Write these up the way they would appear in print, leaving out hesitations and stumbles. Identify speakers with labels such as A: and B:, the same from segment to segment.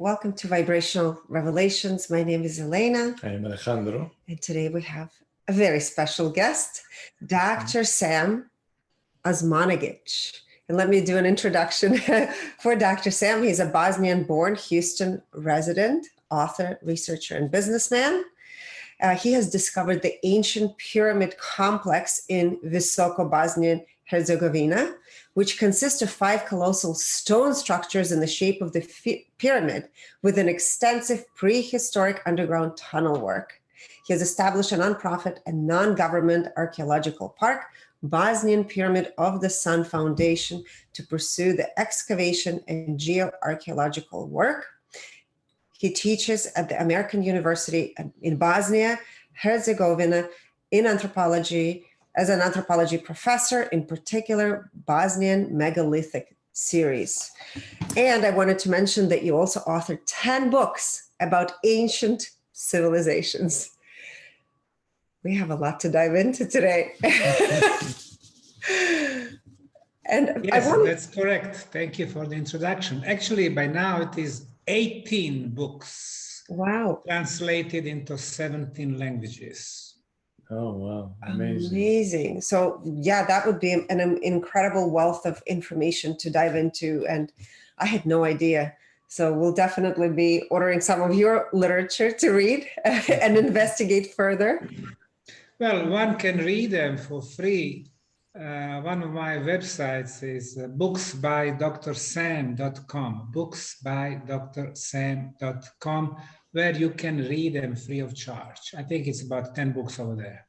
A: Welcome to Vibrational Revelations. My name is Elena.
B: I am Alejandro.
A: And today we have a very special guest, Dr. Sam Osmanagich. And let me do an introduction for Dr. Sam. He's a Bosnian-born Houston resident, author, researcher, and businessman. He has discovered the ancient pyramid complex in Visoko, Bosnia-Herzegovina, which consists of 5 colossal stone structures in the shape of the pyramid with an extensive prehistoric underground tunnel work. He has established a nonprofit and non-government archaeological park, Bosnian Pyramid of the Sun Foundation, to pursue the excavation and geo-archaeological work. He teaches at the American University in Bosnia-Herzegovina in anthropology, as an anthropology professor, in particular Bosnian megalithic series. And I wanted to mention that you also authored 10 books about ancient civilizations. We have a lot to dive into today.
C: And yes, that's correct. Thank you for the introduction. Actually, by now it is 18 books.
A: Wow.
C: Translated into 17 languages.
B: Oh, wow. Amazing.
A: Amazing. So yeah, that would be an incredible wealth of information to dive into. And I had no idea. So we'll definitely be ordering some of your literature to read and investigate further.
C: Well, one can read them for free. One of my websites is booksbydrsam.com, booksbydrsam.com, where you can read them free of charge. I think it's about 10 books over there.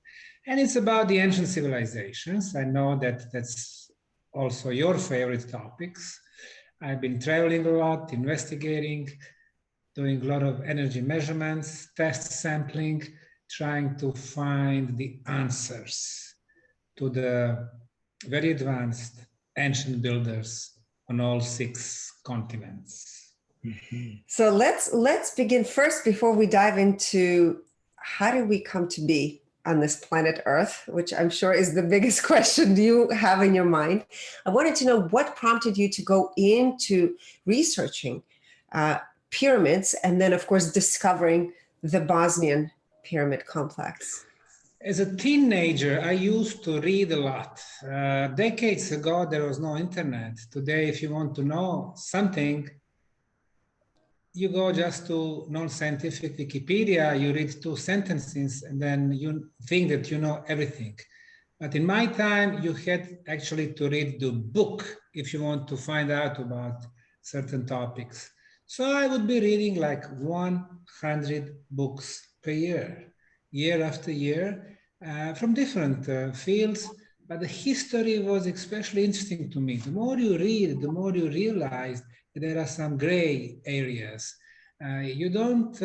C: And it's about the ancient civilizations. I know that that's also your favorite topics. I've been traveling a lot, investigating, doing a lot of energy measurements, test sampling, trying to find the answers to the very advanced ancient builders on all 6 continents.
A: So let's begin first before we dive into how did we come to be on this planet Earth, which I'm sure is the biggest question you have in your mind. I wanted to know what prompted you to go into researching pyramids and then, of course, discovering the Bosnian pyramid complex.
C: As a teenager, I used to read a lot. Decades ago, there was no internet. Today, if you want to know something, you go just to non-scientific Wikipedia, you read 2 sentences, and then you think that you know everything. But in my time, you had actually to read the book if you want to find out about certain topics. So I would be reading like 100 books per year after year, from different fields. But the history was especially interesting to me. The more you read, the more you realize that there are some gray areas. You don't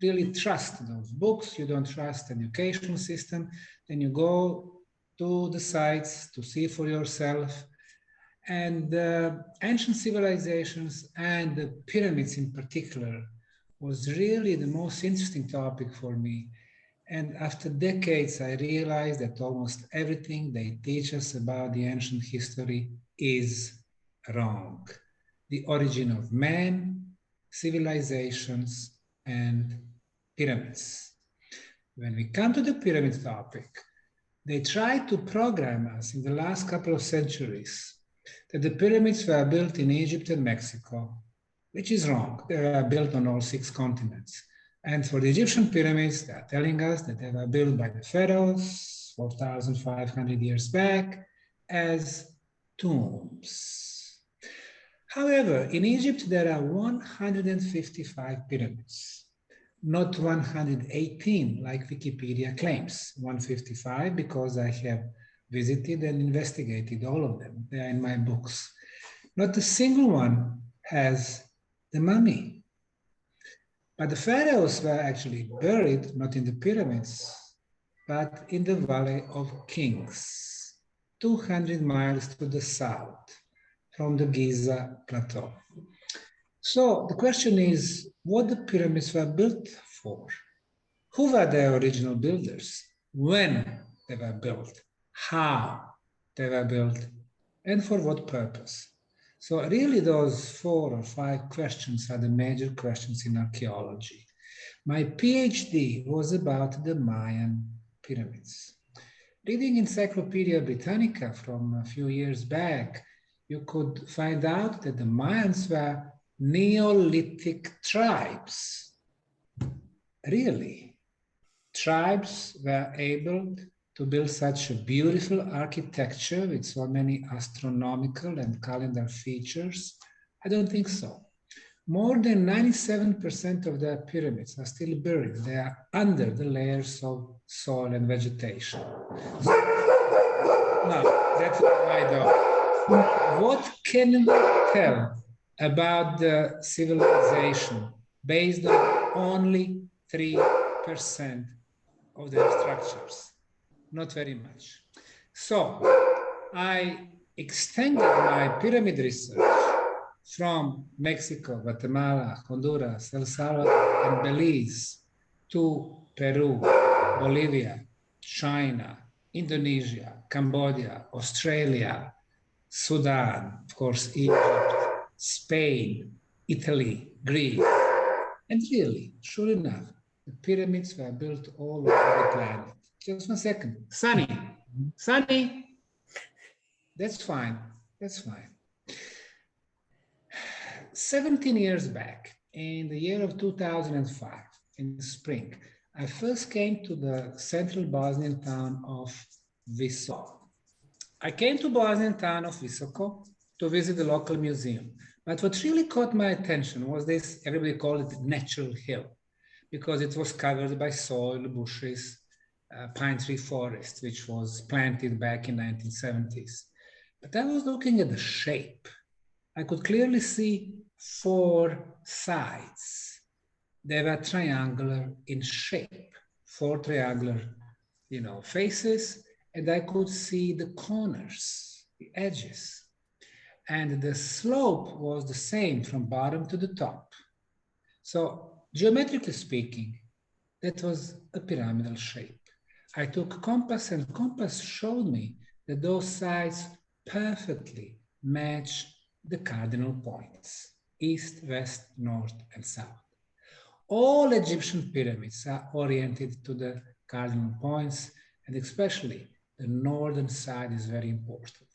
C: really trust those books. You don't trust the educational system. Then you go to the sites to see for yourself. And ancient civilizations and the pyramids in particular was really the most interesting topic for me. And after decades, I realized that almost everything they teach us about the ancient history is wrong. The origin of man, civilizations, and pyramids. When we come to the pyramid topic, they tried to program us in the last couple of centuries that the pyramids were built in Egypt and Mexico, which is wrong. They were built on all 6 continents. And for the Egyptian pyramids, they are telling us that they were built by the pharaohs 4,500 years back as tombs. However, in Egypt, there are 155 pyramids, not 118 like Wikipedia claims. 155 because I have visited and investigated all of them. They are in my books. Not a single one has the mummy. But the pharaohs were actually buried, not in the pyramids, but in the Valley of Kings, 200 miles to the south from the Giza Plateau. So the question is, what the pyramids were built for? Who were their original builders? When they were built? How they were built? And for what purpose? So really those 4 or 5 questions are the major questions in archaeology. My PhD was about the Mayan pyramids. Reading Encyclopedia Britannica from a few years back, you could find out that the Mayans were Neolithic tribes. Really, tribes were able to build such a beautiful architecture with so many astronomical and calendar features? I don't think so. More than 97% of their pyramids are still buried. They are under the layers of soil and vegetation. Now, that's my dog. What can we tell about the civilization based on only 3% of their structures? Not very much. So I extended my pyramid research from Mexico, Guatemala, Honduras, El Salvador, and Belize to Peru, Bolivia, China, Indonesia, Cambodia, Australia, Sudan, of course, Egypt, Spain, Italy, Greece. And really, sure enough, the pyramids were built all over the planet. Just 1 second. Sunny. Sunny. That's fine. That's fine. 17 years back, in the year of 2005, in the spring, I first came to the central Bosnian town of Visoko. I came to Bosnian town of Visoko to visit the local museum. But what really caught my attention was this, everybody called it natural hill, because it was covered by soil, bushes, pine tree forest, which was planted back in the 1970s. But I was looking at the shape. I could clearly see 4 sides. They were triangular in shape, 4 triangular, faces, and I could see the corners, the edges. And the slope was the same from bottom to the top. So geometrically speaking, that was a pyramidal shape. I took compass, and compass showed me that those sides perfectly match the cardinal points, east, west, north, and south. All Egyptian pyramids are oriented to the cardinal points, and especially the northern side is very important.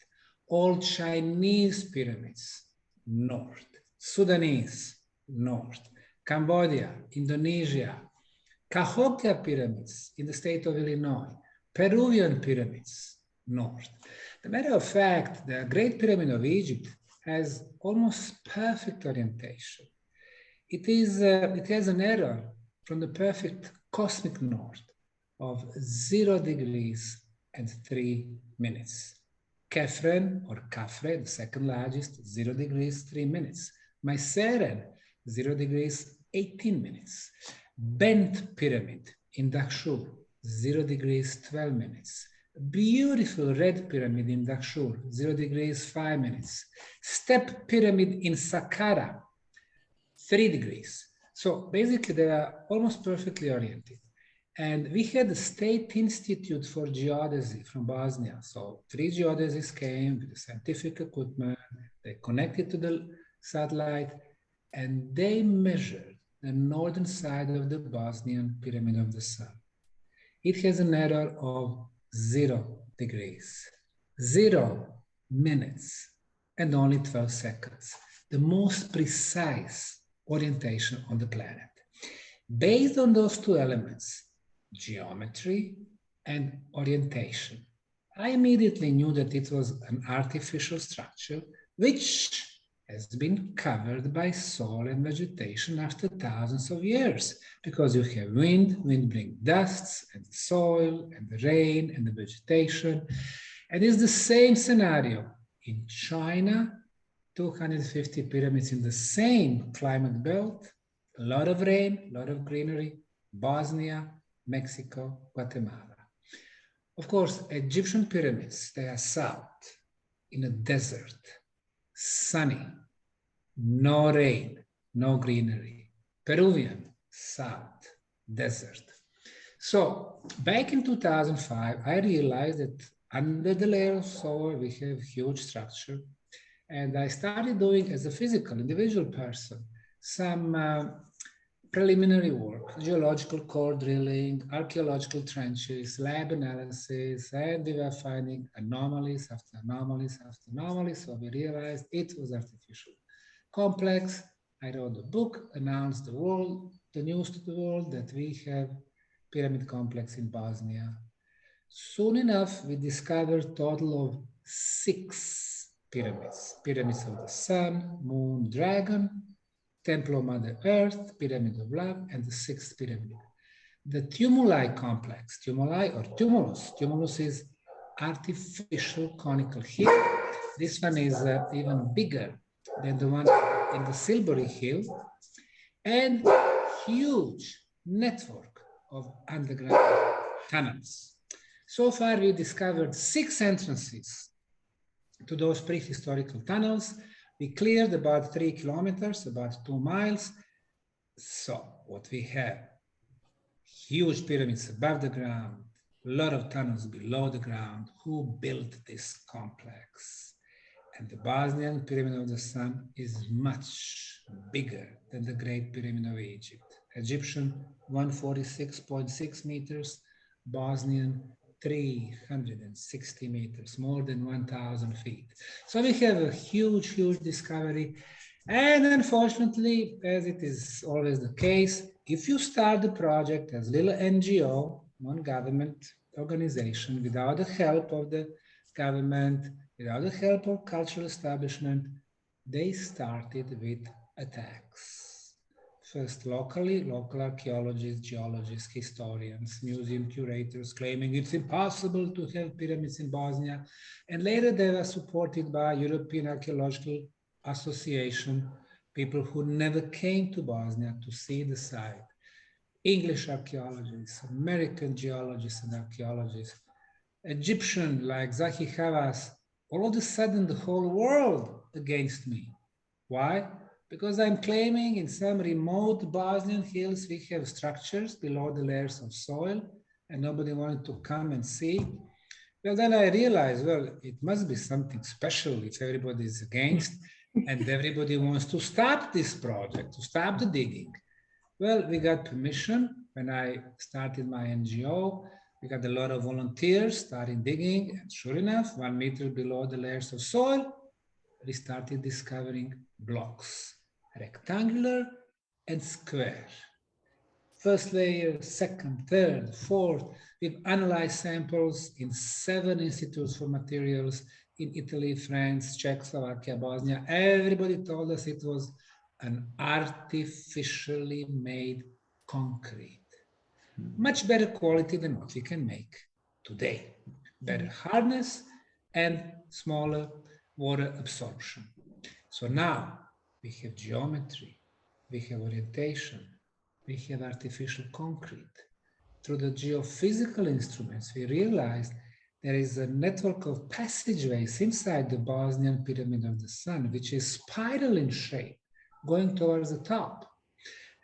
C: All Chinese pyramids, north. Sudanese, north. Cambodia, Indonesia, Cahokia pyramids in the state of Illinois, Peruvian pyramids, north. As a matter of fact, the Great Pyramid of Egypt has almost perfect orientation. It has an error from the perfect cosmic north of 0 degrees and 3 minutes. Kefren or Kafre, the second largest, 0 degrees, 3 minutes. Myceren, 0 degrees, 18 minutes. Bent Pyramid in Dahshur, 0 degrees, 12 minutes. Beautiful red pyramid in Dahshur, 0 degrees, 5 minutes. Step pyramid in Saqqara, 3 degrees. So basically they are almost perfectly oriented. And we had the State Institute for Geodesy from Bosnia. So 3 geodesists came with the scientific equipment, they connected to the satellite, and they measured the northern side of the Bosnian Pyramid of the Sun. It has an error of 0 degrees, 0 minutes, and only 12 seconds. The most precise orientation on the planet. Based on those 2 elements, geometry and orientation, I immediately knew that it was an artificial structure which has been covered by soil and vegetation after thousands of years, because you have wind brings dusts and soil and the rain and the vegetation. And it's the same scenario in China, 250 pyramids in the same climate belt, a lot of rain, a lot of greenery, Bosnia, Mexico, Guatemala. Of course, Egyptian pyramids, they are south in a desert, sunny, no rain, no greenery. Peruvian, south, desert. So back in 2005, I realized that under the layer of soil, we have huge structure. And I started doing, as a physical, individual person, some preliminary work, geological core drilling, archaeological trenches, lab analysis, and we were finding anomalies after anomalies after anomalies. So we realized it was artificial. Complex. I wrote a book, announced the news to the world that we have pyramid complex in Bosnia. Soon enough, we discovered total of 6 pyramids. Pyramids of the Sun, Moon, Dragon, Temple of Mother Earth, Pyramid of Love, and the 6th pyramid. The tumuli complex, tumuli or tumulus. Tumulus is artificial conical hill. This one is even bigger than the one in the Silbury Hill, and huge network of underground tunnels. So far, we discovered 6 entrances to those prehistorical tunnels. We cleared about 3 kilometers, about 2 miles. So what we have, huge pyramids above the ground, a lot of tunnels below the ground. Who built this complex? And the Bosnian Pyramid of the Sun is much bigger than the Great Pyramid of Egypt. Egyptian, 146.6 meters, Bosnian, 360 meters, more than 1,000 feet. So we have a huge, huge discovery. And unfortunately, as it is always the case, if you start the project as a little NGO, non-government organization, without the help of the government, without the help of cultural establishment, they started with attacks. First locally, local archaeologists, geologists, historians, museum curators claiming it's impossible to have pyramids in Bosnia. And later they were supported by European Archaeological Association, people who never came to Bosnia to see the site. English archaeologists, American geologists and archaeologists, Egyptian like Zahi Hawass, all of a sudden the whole world against me. Why? Because I'm claiming in some remote Bosnian hills we have structures below the layers of soil and nobody wanted to come and see. Well, then I realized, well, it must be something special if everybody is against and everybody wants to stop this project, to stop the digging. Well, we got permission when I started my NGO. We got a lot of volunteers starting digging, and sure enough, 1 meter below the layers of soil, we started discovering blocks, rectangular and square. First layer, second, third, fourth. We've analyzed samples in 7 institutes for materials in Italy, France, Czechoslovakia, Bosnia. Everybody told us it was an artificially made concrete. Much better quality than what we can make today. Better hardness and smaller water absorption. So now we have geometry, we have orientation, we have artificial concrete. Through the geophysical instruments, we realized there is a network of passageways inside the Bosnian Pyramid of the Sun, which is spiral in shape, going towards the top.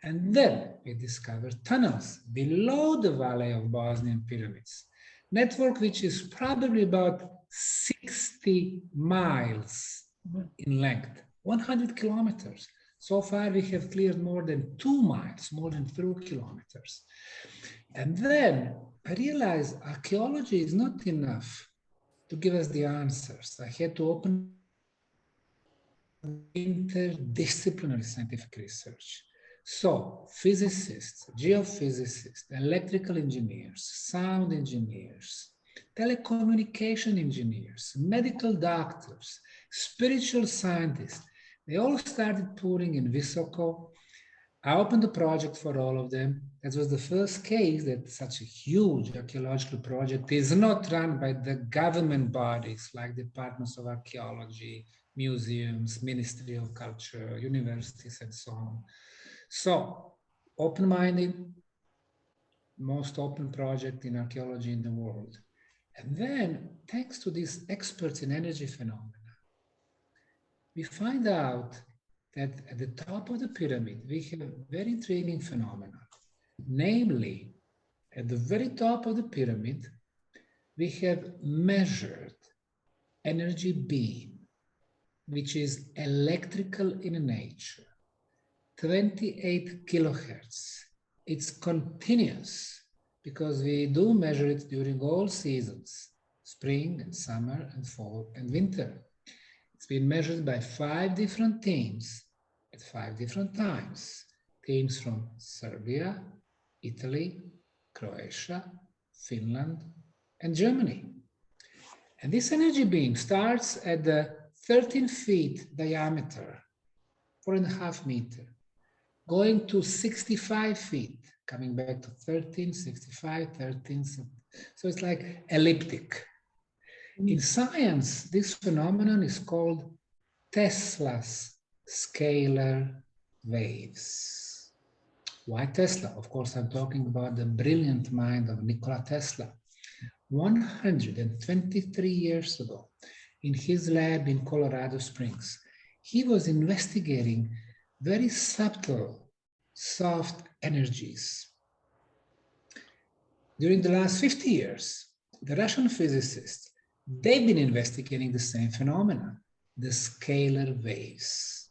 C: And then we discovered tunnels below the valley of Bosnian pyramids, network which is probably about 60 miles in length, 100 kilometers. So far, we have cleared more than 2 miles, more than 3 kilometers. And then I realized archaeology is not enough to give us the answers. I had to open interdisciplinary scientific research. So physicists, geophysicists, electrical engineers, sound engineers, telecommunication engineers, medical doctors, spiritual scientists, they all started pouring in Visoko. I opened the project for all of them. That was the first case that such a huge archaeological project is not run by the government bodies like departments of archaeology, museums, Ministry of Culture, universities, and so on. So, open-minded, most open project in archaeology in the world. And then, thanks to these experts in energy phenomena, we find out that at the top of the pyramid, we have a very intriguing phenomenon. Namely, at the very top of the pyramid, we have measured energy beam which is electrical in nature, 28 kilohertz. It's continuous because we do measure it during all seasons, spring and summer and fall and winter. It's been measured by 5 different teams at 5 different times. Teams from Serbia, Italy, Croatia, Finland, and Germany. And this energy beam starts at the 13 feet diameter, 4.5 meters, going to 65 feet, coming back to 13, 65, 13. So it's like elliptic. In science, this phenomenon is called Tesla's scalar waves. Why Tesla? Of course, I'm talking about the brilliant mind of Nikola Tesla. 123 years ago, in his lab in Colorado Springs, he was investigating very subtle, soft energies. During the last 50 years, the Russian physicists, they've been investigating the same phenomenon, the scalar waves.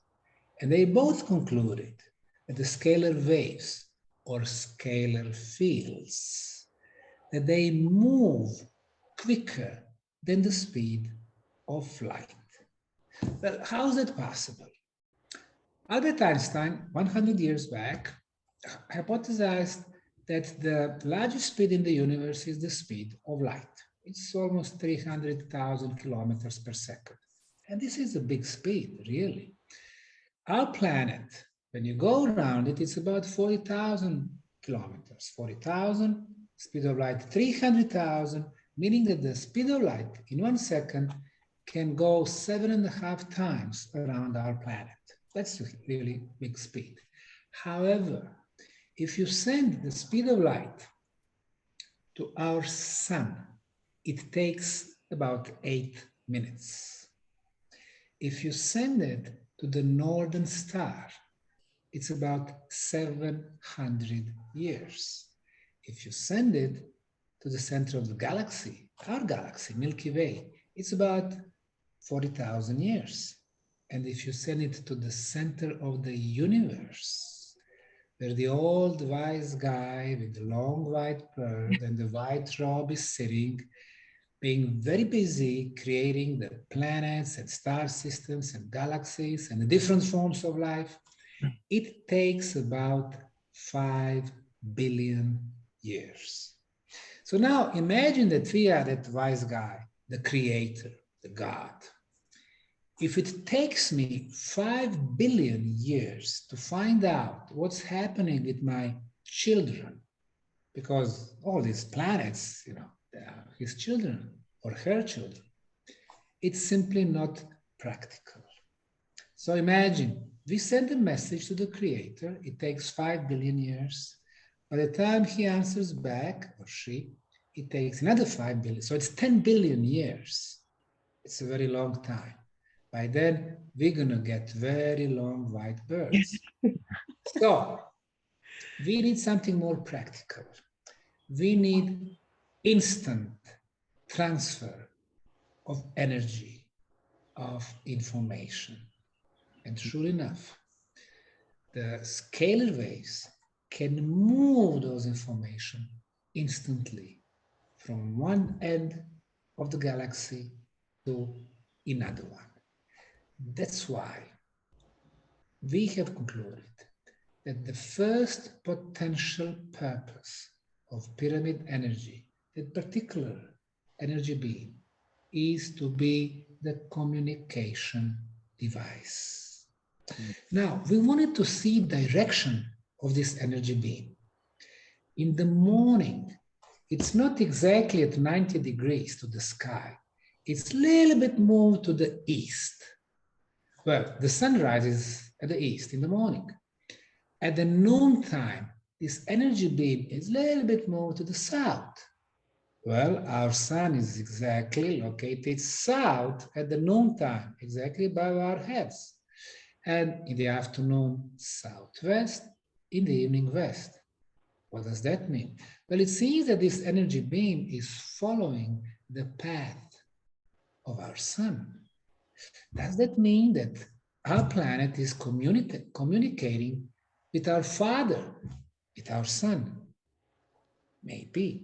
C: And they both concluded that the scalar waves, or scalar fields, that they move quicker than the speed of light. Well, how is that possible? Albert Einstein, 100 years back, hypothesized that the largest speed in the universe is the speed of light. It's almost 300,000 kilometers per second. And this is a big speed, really. Our planet, when you go around it, it's about 40,000 kilometers. 40,000, speed of light 300,000, meaning that the speed of light in 1 second can go 7.5 times around our planet. That's a really big speed. However, if you send the speed of light to our sun, it takes about 8 minutes. If you send it to the northern star, it's about 700 years. If you send it to the center of the galaxy, our galaxy, Milky Way, it's about 40,000 years. And if you send it to the center of the universe, where the old wise guy with the long white beard and the white robe is sitting, being very busy creating the planets and star systems and galaxies and the different forms of life, it takes about 5 billion years. So now imagine that we are that wise guy, the creator, the God. If it takes me 5 billion years to find out what's happening with my children, because all these planets, they are his children or her children, it's simply not practical. So imagine, we send a message to the creator, it takes 5 billion years. By the time he answers back, or she, it takes another 5 billion. So it's 10 billion years. It's a very long time. By then, we're going to get very long white birds. So we need something more practical. We need instant transfer of energy, of information. And sure enough, the scalar waves can move those information instantly from one end of the galaxy to another one. That's why we have concluded that the first potential purpose of pyramid energy, that particular energy beam, is to be the communication device. Now, we wanted to see direction of this energy beam. In the morning, it's not exactly at 90 degrees to the sky. It's a little bit moved to the east. Well, the sun rises at the east in the morning. At the noontime, this energy beam is a little bit moved to the south. Well, our sun is exactly located south at the noontime, exactly above our heads. And in the afternoon, southwest, in the evening, west. What does that mean? Well, it seems that this energy beam is following the path of our sun. Does that mean that our planet is communicating with our father, with our sun? Maybe.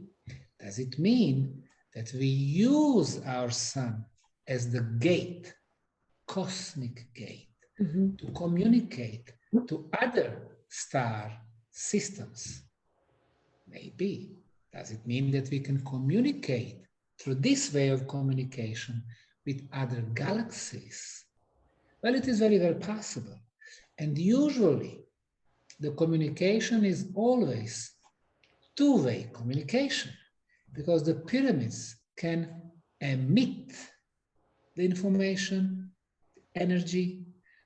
C: Does it mean that we use our sun as the gate, cosmic gate, to communicate to other star systems? Maybe. Does it mean that we can communicate through this way of communication with other galaxies? Well, it is very well possible. And usually, the communication is always two-way communication, because the pyramids can emit the information, energy,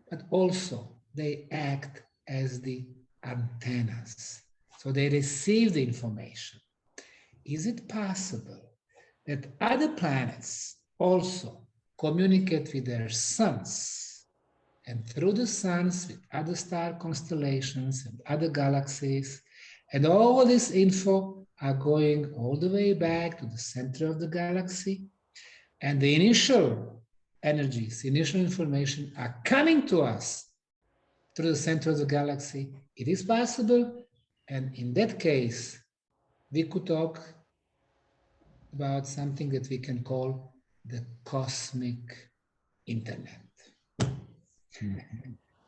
C: but also they act as the antennas. So they receive the information. Is it possible that other planets also communicate with their suns, and through the suns with other star constellations and other galaxies, and all this info are going all the way back to the center of the galaxy, and the initial energies, initial information are coming to us through the center of the galaxy? It is possible, and in that case, we could talk about something that we can call the cosmic internet.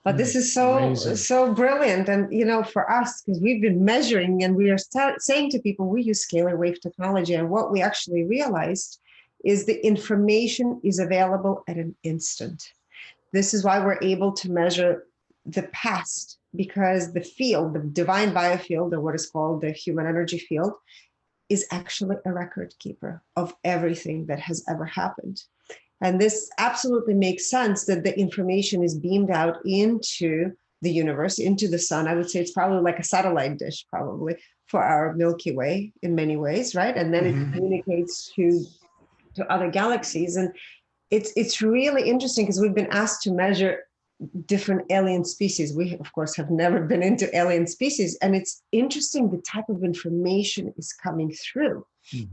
A: But this is so brilliant. And, you know, for us, because we've been measuring and we are saying to people, we use scalar wave technology. And what we actually realized is the information is available at an instant. This is why we're able to measure the past, because the field, the divine biofield, or what is called the human energy field, is actually a record keeper of everything that has ever happened. And this absolutely makes sense that the information is beamed out into the universe, into the sun. I would say it's probably like a satellite dish, probably, for our Milky Way in many ways, right? And then it communicates to other galaxies. And it's really interesting because we've been asked to measure different alien species. We, of course, have never been into alien species. And it's interesting the type of information is coming through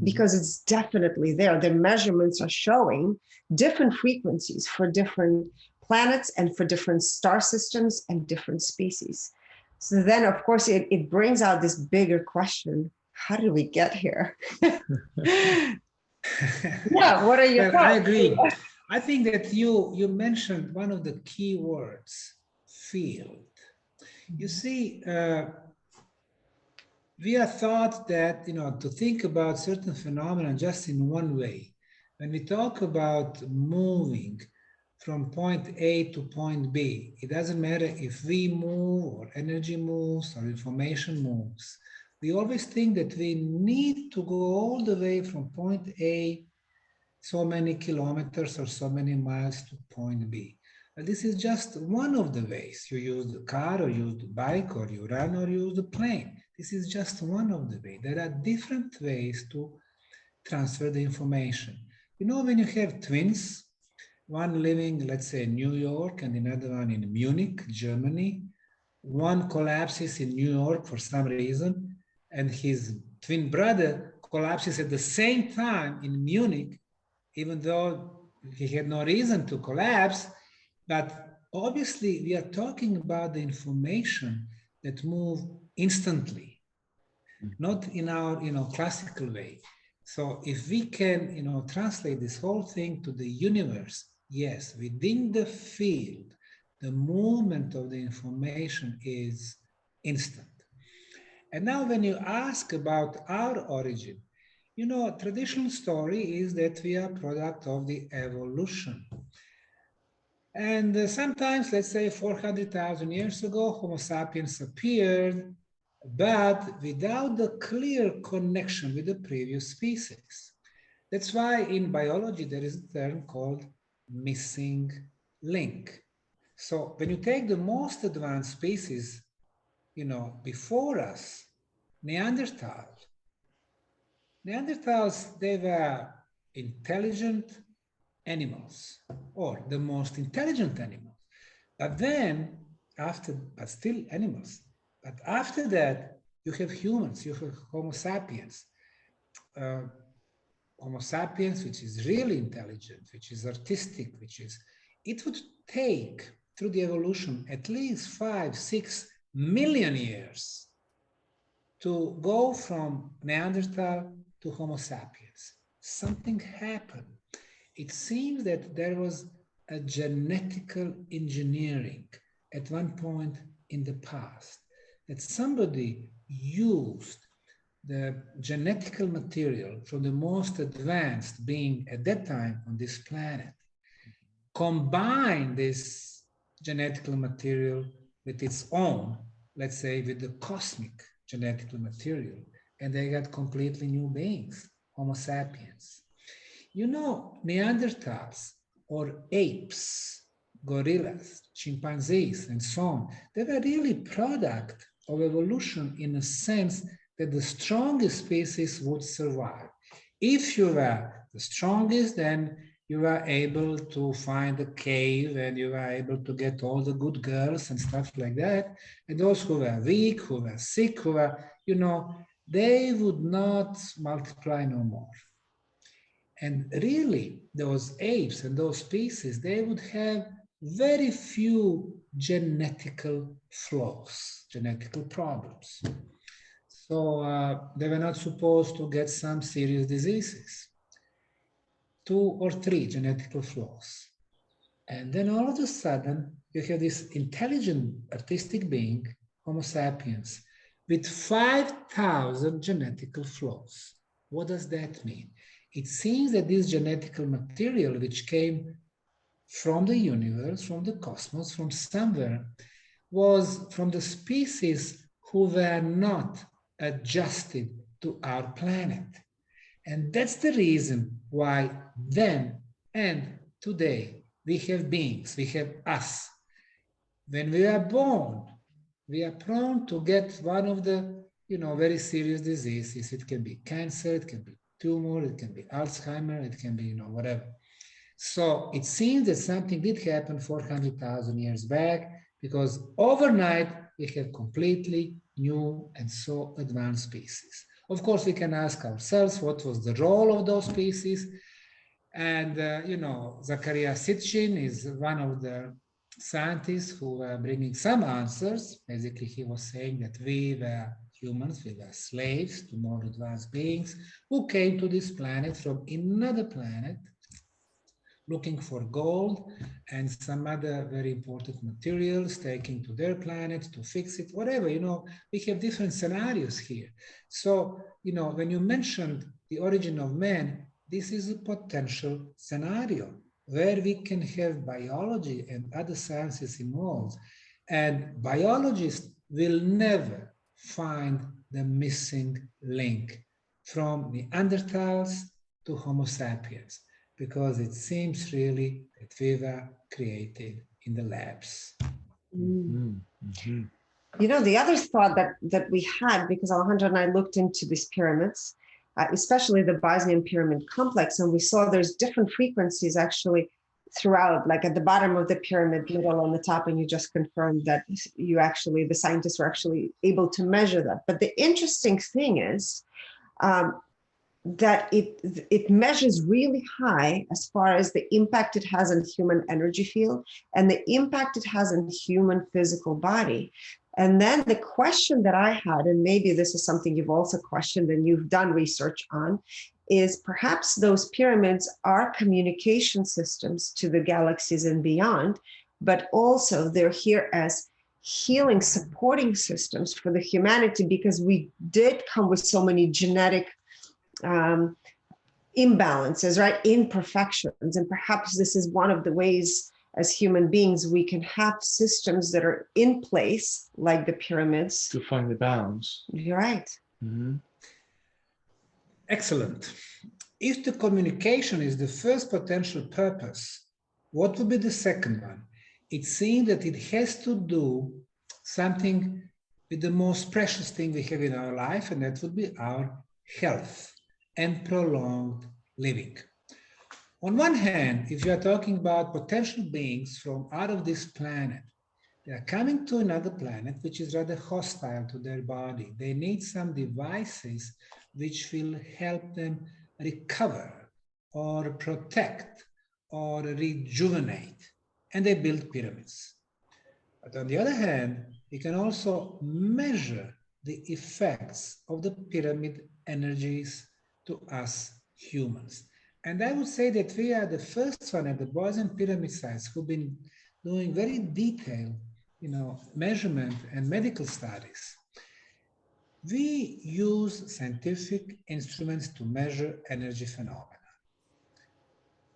A: because it's definitely there. The measurements are showing different frequencies for different planets and for different star systems and different species. So then, of course, it brings out this bigger question: how did we get here? Yeah, what are your thoughts?
C: I agree. I think that you mentioned one of the key words, field. You see, we are taught that, you know, to think about certain phenomena just in one way. When we talk about moving from point A to point B, it doesn't matter if we move or energy moves or information moves. We always think that we need to go all the way from point A so many kilometers or so many miles to point B. But this is just one of the ways. You use the car or use the bike or you run or use the plane. This is just one of the ways. There are different ways to transfer the information. You know, when you have twins, one living, let's say, in New York and another one in Munich, Germany, one collapses in New York for some reason, and his twin brother collapses at the same time in Munich, even though he had no reason to collapse. But obviously, we are talking about the information that move instantly, not in our, classical way. So if we can, translate this whole thing to the universe, yes, within the field, the movement of the information is instant. And now when you ask about our origin, traditional story is that we are product of the evolution. And sometimes, let's say 400,000 years ago, Homo sapiens appeared, but without the clear connection with the previous species. That's why in biology, there is a term called missing link. So when you take the most advanced species, before us, Neanderthals, they were intelligent animals, or the most intelligent animals. But then, but still animals. But after that, you have humans, you have Homo sapiens. Homo sapiens, which is really intelligent, which is artistic, which is it would take through the evolution at least 5-6 million years to go from Neanderthal to Homo sapiens. Something happened. It seems that there was a genetical engineering at one point in the past, that somebody used the genetical material from the most advanced being at that time on this planet, combine this genetical material with its own, let's say, with the cosmic genetical material, and they got completely new beings, Homo sapiens. You know, Neanderthals or apes, gorillas, chimpanzees, and so on, they were really product of evolution in a sense that the strongest species would survive. If you were the strongest, then you were able to find a cave and you were able to get all the good girls and stuff like that. And those who were weak, who were sick, who were, you know, they would not multiply no more. And really, those apes and those species, they would have very few genetical flaws, genetical problems. So they were not supposed to get some serious diseases. 2 or 3 genetical flaws. And then all of a sudden, you have this intelligent artistic being, Homo sapiens, with 5,000 genetical flaws. What does that mean? It seems that this genetical material, which came from the universe, from the cosmos, from somewhere, was from the species who were not adjusted to our planet. And that's the reason why then and today we have beings, we have us. When we are born, we are prone to get one of the, you know, very serious diseases. It can be cancer, it can be tumor, it can be Alzheimer, it can be, you know, whatever. So it seems that something did happen 400,000 years back, because overnight we have completely new and so advanced species. Of course, we can ask ourselves what was the role of those species. And, you know, Zakaria Sitchin is one of the scientists who were bringing some answers. Basically, he was saying that we were humans, we were slaves to more advanced beings who came to this planet from another planet looking for gold and some other very important materials, taking to their planet to fix it, whatever, you know, we have different scenarios here. So, you know, when you mentioned the origin of man, this is a potential scenario where we can have biology and other sciences involved. And biologists will never find the missing link from Neanderthals to Homo sapiens, because it seems really that we were created in the labs.
A: Mm. Mm-hmm. You know, the other thought that we had, because Alejandro and I looked into these pyramids, especially the Bosnian pyramid complex, and we saw there's different frequencies actually throughout, like at the bottom of the pyramid, middle, on the top, and you just confirmed that you actually, the scientists were actually able to measure that. But the interesting thing is that it measures really high as far as the impact it has on human energy field and the impact it has on human physical body. And then the question that I had, and maybe this is something you've also questioned and you've done research on, is perhaps those pyramids are communication systems to the galaxies and beyond, but also they're here as healing, supporting systems for the humanity, because we did come with so many genetic imbalances, right? Imperfections. And perhaps this is one of the ways as human beings we can have systems that are in place, like the pyramids,
B: to find the balance.
A: You're right.
B: Mm-hmm.
C: Excellent. If the communication is the first potential purpose, what would be the second one? It seems that it has to do something with the most precious thing we have in our life, and that would be our health and prolonged living. On one hand, if you are talking about potential beings from out of this planet, they are coming to another planet which is rather hostile to their body. They need some devices which will help them recover or protect or rejuvenate. and they built pyramids. But on the other hand, we can also measure the effects of the pyramid energies to us humans. And I would say that we are the first one at the Bosnian pyramid sites who've been doing very detailed, measurement and medical studies. We use scientific instruments to measure energy phenomena.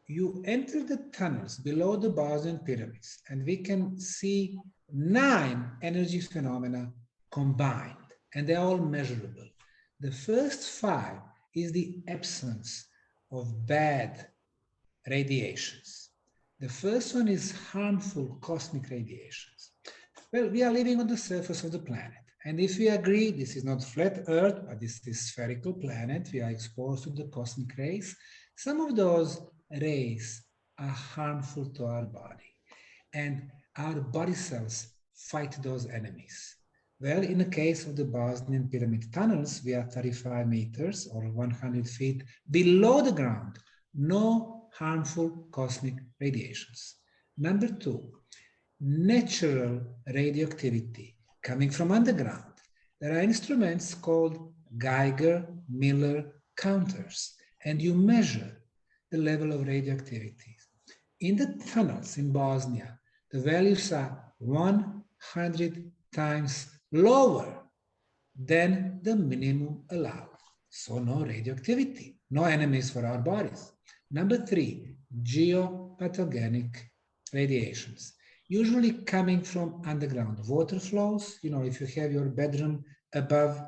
C: You enter the tunnels below the Bosnian pyramids, and we can see 9 energy phenomena combined, and they're all measurable. The first 5 is the absence of bad radiations. The first one is harmful cosmic radiations. Well, we are living on the surface of the planet. And if we agree this is not flat Earth, but this is spherical planet, we are exposed to the cosmic rays, some of those rays are harmful to our body. And our body cells fight those enemies. Well, in the case of the Bosnian pyramid tunnels, we are 35 meters or 100 feet below the ground. No harmful cosmic radiations. Number 2, natural radioactivity coming from underground. There are instruments called Geiger-Miller counters, and you measure the level of radioactivity. In the tunnels in Bosnia, the values are 100 times lower than the minimum allowed. So no radioactivity, no enemies for our bodies. Number 3, geopathogenic radiations, usually coming from underground water flows. If you have your bedroom above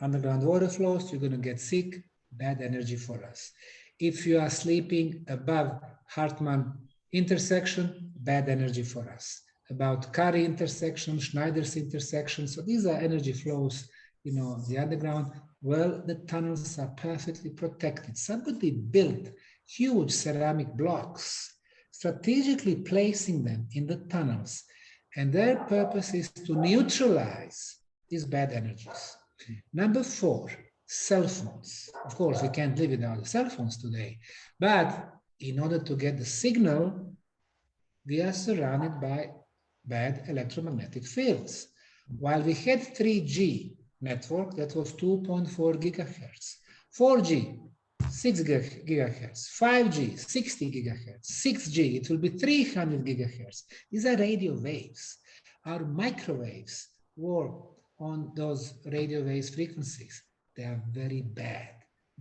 C: underground water flows, you're going to get sick, bad energy for us. If you are sleeping above Hartmann intersection, bad energy for us. About Kari intersection, Schneider's intersection. So these are energy flows, the underground. Well, the tunnels are perfectly protected. Somebody built huge ceramic blocks, strategically placing them in the tunnels. And their purpose is to neutralize these bad energies. Number 4, cell phones. Of course, we can't live without the cell phones today. But in order to get the signal, we are surrounded by bad electromagnetic fields. While we had 3G network, that was 2.4 gigahertz, 4G, 6 gigahertz, 5G, 60 gigahertz, 6G, it will be 300 gigahertz. These are radio waves. Our microwaves work on those radio waves frequencies. They are very bad.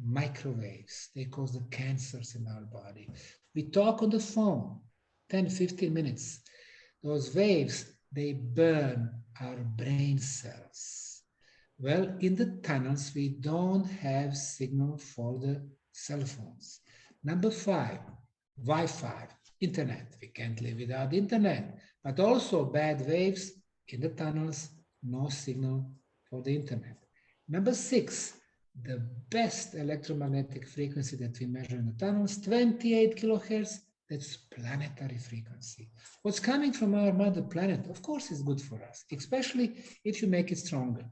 C: Microwaves, they cause the cancers in our body. We talk on the phone, 10, 15 minutes. Those waves, they burn our brain cells. Well, in the tunnels, we don't have signal for the cell phones. Number 5, Wi-Fi, internet. We can't live without internet, but also bad waves in the tunnels, no signal for the internet. Number 6, the best electromagnetic frequency that we measure in the tunnels, 28 kilohertz, that's planetary frequency. What's coming from our mother planet, of course, is good for us, especially if you make it stronger.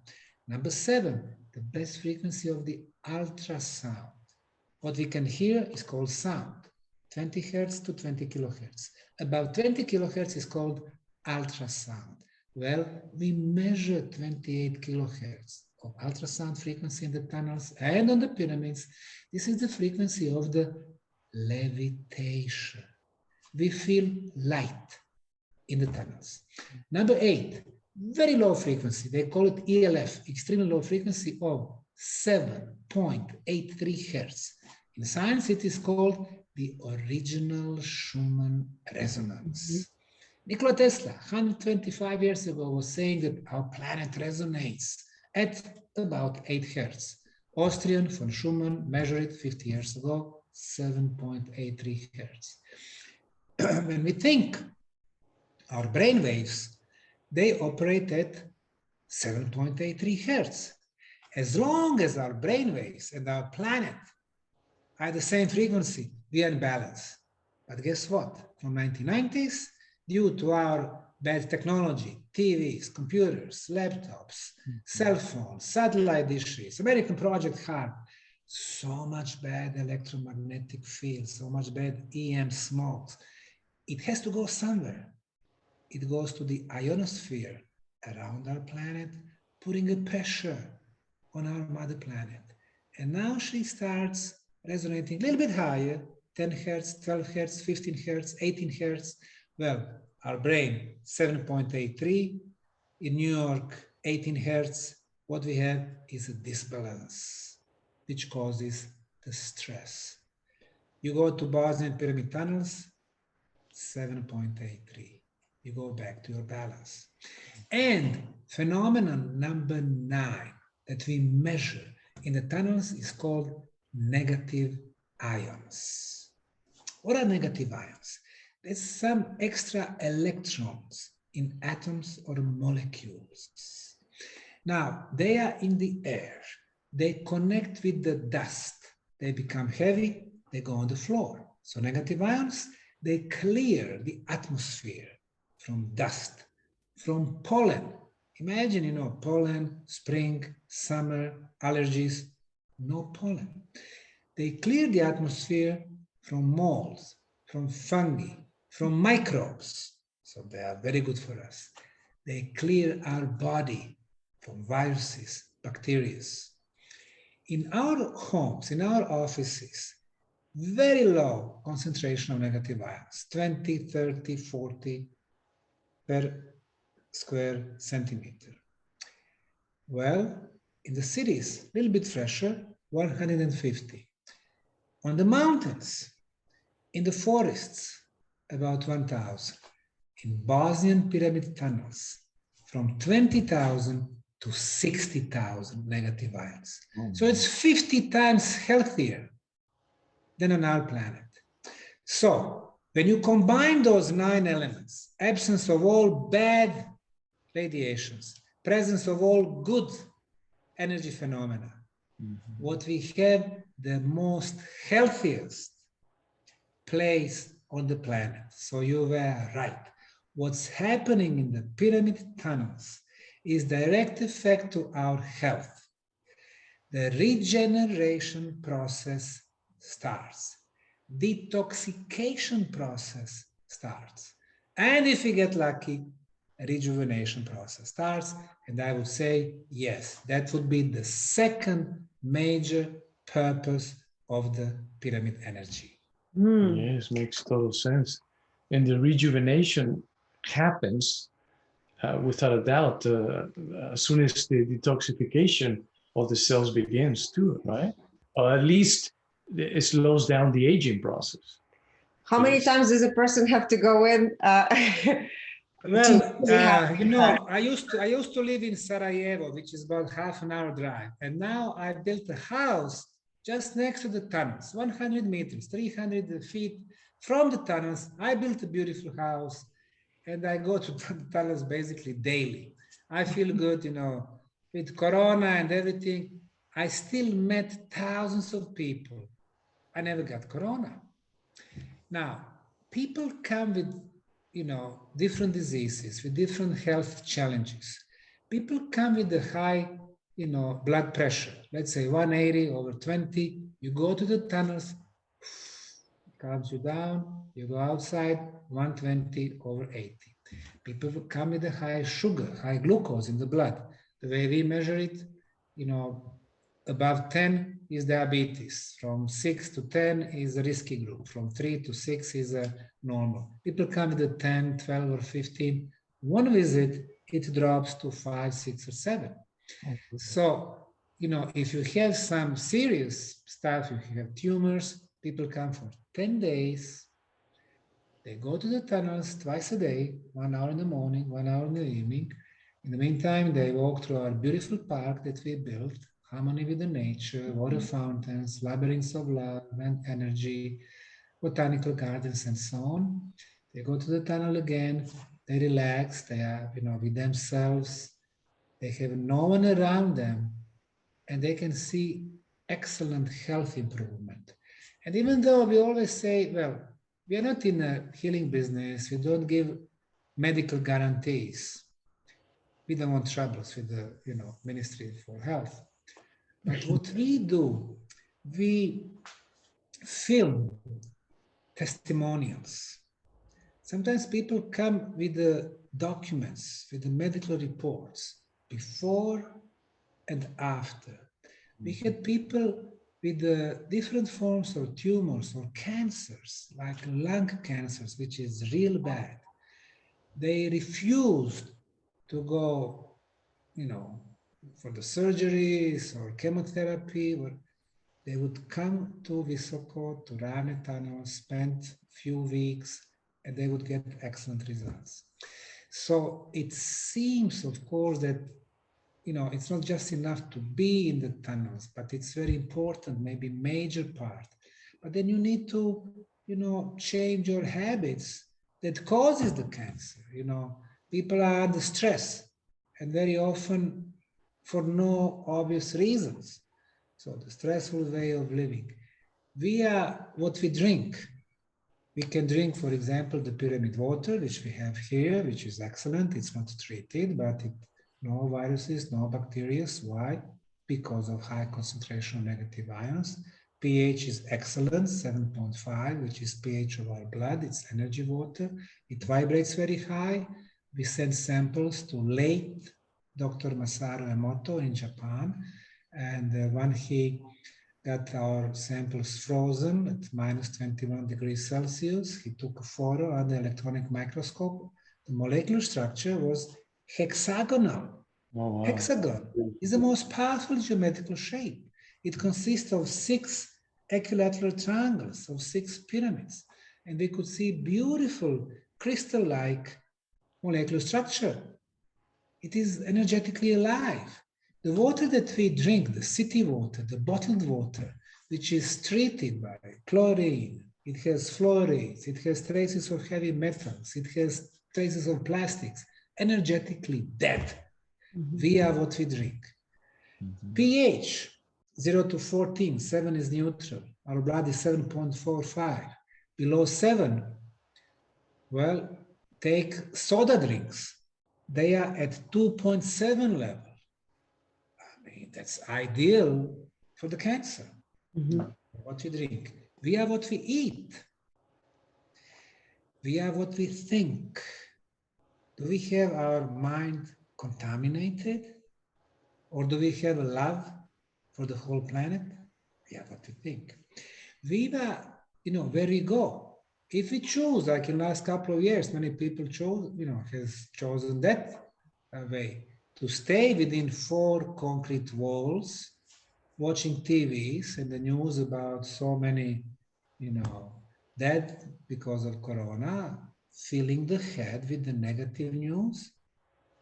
C: Number 7, the best frequency of the ultrasound. What we can hear is called sound, 20 hertz to 20 kilohertz. About 20 kilohertz is called ultrasound. Well, we measure 28 kilohertz of ultrasound frequency in the tunnels and on the pyramids. This is the frequency of the levitation. We feel light in the tunnels. Number 8, very low frequency. They call it ELF, extremely low frequency of 7.83 hertz. In science, it is called the original Schumann resonance. Nikola Tesla, 125 years ago, was saying that our planet resonates at about 8 hertz. Austrian von Schumann measured it 50 years ago, 7.83 hertz. When we think, our brain waves, they operate at 7.83 hertz. As long as our brain waves and our planet are the same frequency, we are in balance. But guess what? From 1990s, due to our bad technology, TVs, computers, laptops, cell phones, satellite dishes, American Project HARP, so much bad electromagnetic fields, so much bad EM smoke. it has to go somewhere. It goes to the ionosphere around our planet, putting a pressure on our mother planet. And now she starts resonating a little bit higher, 10 hertz, 12 hertz, 15 hertz, 18 hertz. Well, our brain, 7.83. In New York, 18 hertz. What we have is a disbalance, which causes the stress. You go to Bosnian Pyramid tunnels, 7.83. You go back to your balance. And phenomenon number 9 that we measure in the tunnels is called negative ions. What are negative ions? There's some extra electrons in atoms or molecules. Now, they are in the air. They connect with the dust. They become heavy. They go on the floor. So negative ions, they clear the atmosphere from dust, from pollen. Imagine, pollen, spring, summer, allergies, no pollen. They clear the atmosphere from molds, from fungi, from microbes. So they are very good for us. They clear our body from viruses, bacteria. In our homes, in our offices, very low concentration of negative ions, 20, 30, 40 per square centimeter. Well, in the cities, a little bit fresher, 150. On the mountains, in the forests, about 1,000. In Bosnian Pyramid tunnels, from 20,000 to 60,000 negative ions. So it's 50 times healthier than on our planet. So when you combine those 9 elements, absence of all bad radiations, presence of all good energy phenomena, what we have the most healthiest place on the planet. So you were right. What's happening in the pyramid tunnels is direct effect to our health. The regeneration process starts. Detoxification process starts. And if we get lucky, a rejuvenation process starts. And I would say, yes, that would be the second major purpose of the pyramid energy.
B: Yes, makes total sense. And the rejuvenation happens without a doubt as soon as the detoxification of the cells begins too, right? Or at least it slows down the aging process.
A: How many times does a person have to go in?
C: Well, I used to live in Sarajevo, which is about half an hour drive. And now I built a house just next to the tunnels, 100 meters, 300 feet from the tunnels. I built a beautiful house and I go to the tunnels basically daily. I feel good, with Corona and everything. I still met thousands of people. I never got Corona. Now, people come with, different diseases, with different health challenges. People come with the high, blood pressure. Let's say 180 over 20. You go to the tunnels, calms you down. You go outside, 120 over 80. People come with the high sugar, high glucose in the blood. The way we measure it, above 10 is diabetes. From 6 to 10 is a risky group. From 3 to 6 is a normal. People come with a 10, 12, or 15. One visit, it drops to 5, 6, or 7. Okay. So, if you have some serious stuff, if you have tumors, people come for 10 days. They go to the tunnels twice a day, 1 hour in the morning, 1 hour in the evening. In the meantime, they walk through our beautiful park that we built, harmony with the nature, water fountains, labyrinths of love and energy, botanical gardens, and so on. They go to the tunnel again, they relax, they are, with themselves, they have no one around them, and they can see excellent health improvement. And even though we always say, well, we are not in a healing business, we don't give medical guarantees. We don't want troubles with the, Ministry for Health. But what we do, we film testimonials sometimes people come with the documents, with the medical reports, before and after. We had people with different forms of tumors or cancers, like lung cancers, which is real bad. They refused to go, for the surgeries or chemotherapy, or they would come to Visoko, to Rane Tunnel, spend a few weeks, and they would get excellent results. So it seems, of course, that it's not just enough to be in the tunnels, but it's very important, maybe major part. But then you need to, change your habits that causes the cancer. People are under stress, and very often for no obvious reasons. So the stressful way of living. Via what we drink. We can drink, for example, the pyramid water, which we have here, which is excellent. It's not treated, but no viruses, no bacteria. Why? Because of high concentration of negative ions. pH is excellent, 7.5, which is pH of our blood. It's energy water. It vibrates very high. We send samples to late Dr. Masaru Emoto in Japan. And when he got our samples frozen at minus 21 degrees Celsius, he took a photo under electronic microscope. The molecular structure was hexagonal. Oh, wow. Hexagon is the most powerful geometrical shape. It consists of 6 equilateral triangles, of 6 pyramids. And we could see beautiful crystal-like molecular structure. It is energetically alive. The water that we drink, the city water, the bottled water, which is treated by chlorine, it has fluorides, it has traces of heavy metals, it has traces of plastics, energetically dead via what we drink. pH, 0 to 14, 7 is neutral. Our blood is 7.45. Below 7, well, take soda drinks. They are at 2.7 level. That's ideal for the cancer. What we drink. We are what we eat. We are what we think. Do we have our mind contaminated? Or do we have a love for the whole planet? We are what we think. We are, where we go. If we choose, like in the last couple of years, many people chose, has chosen that way. To stay within 4 concrete walls, watching TVs and the news about so many, dead because of corona, filling the head with the negative news.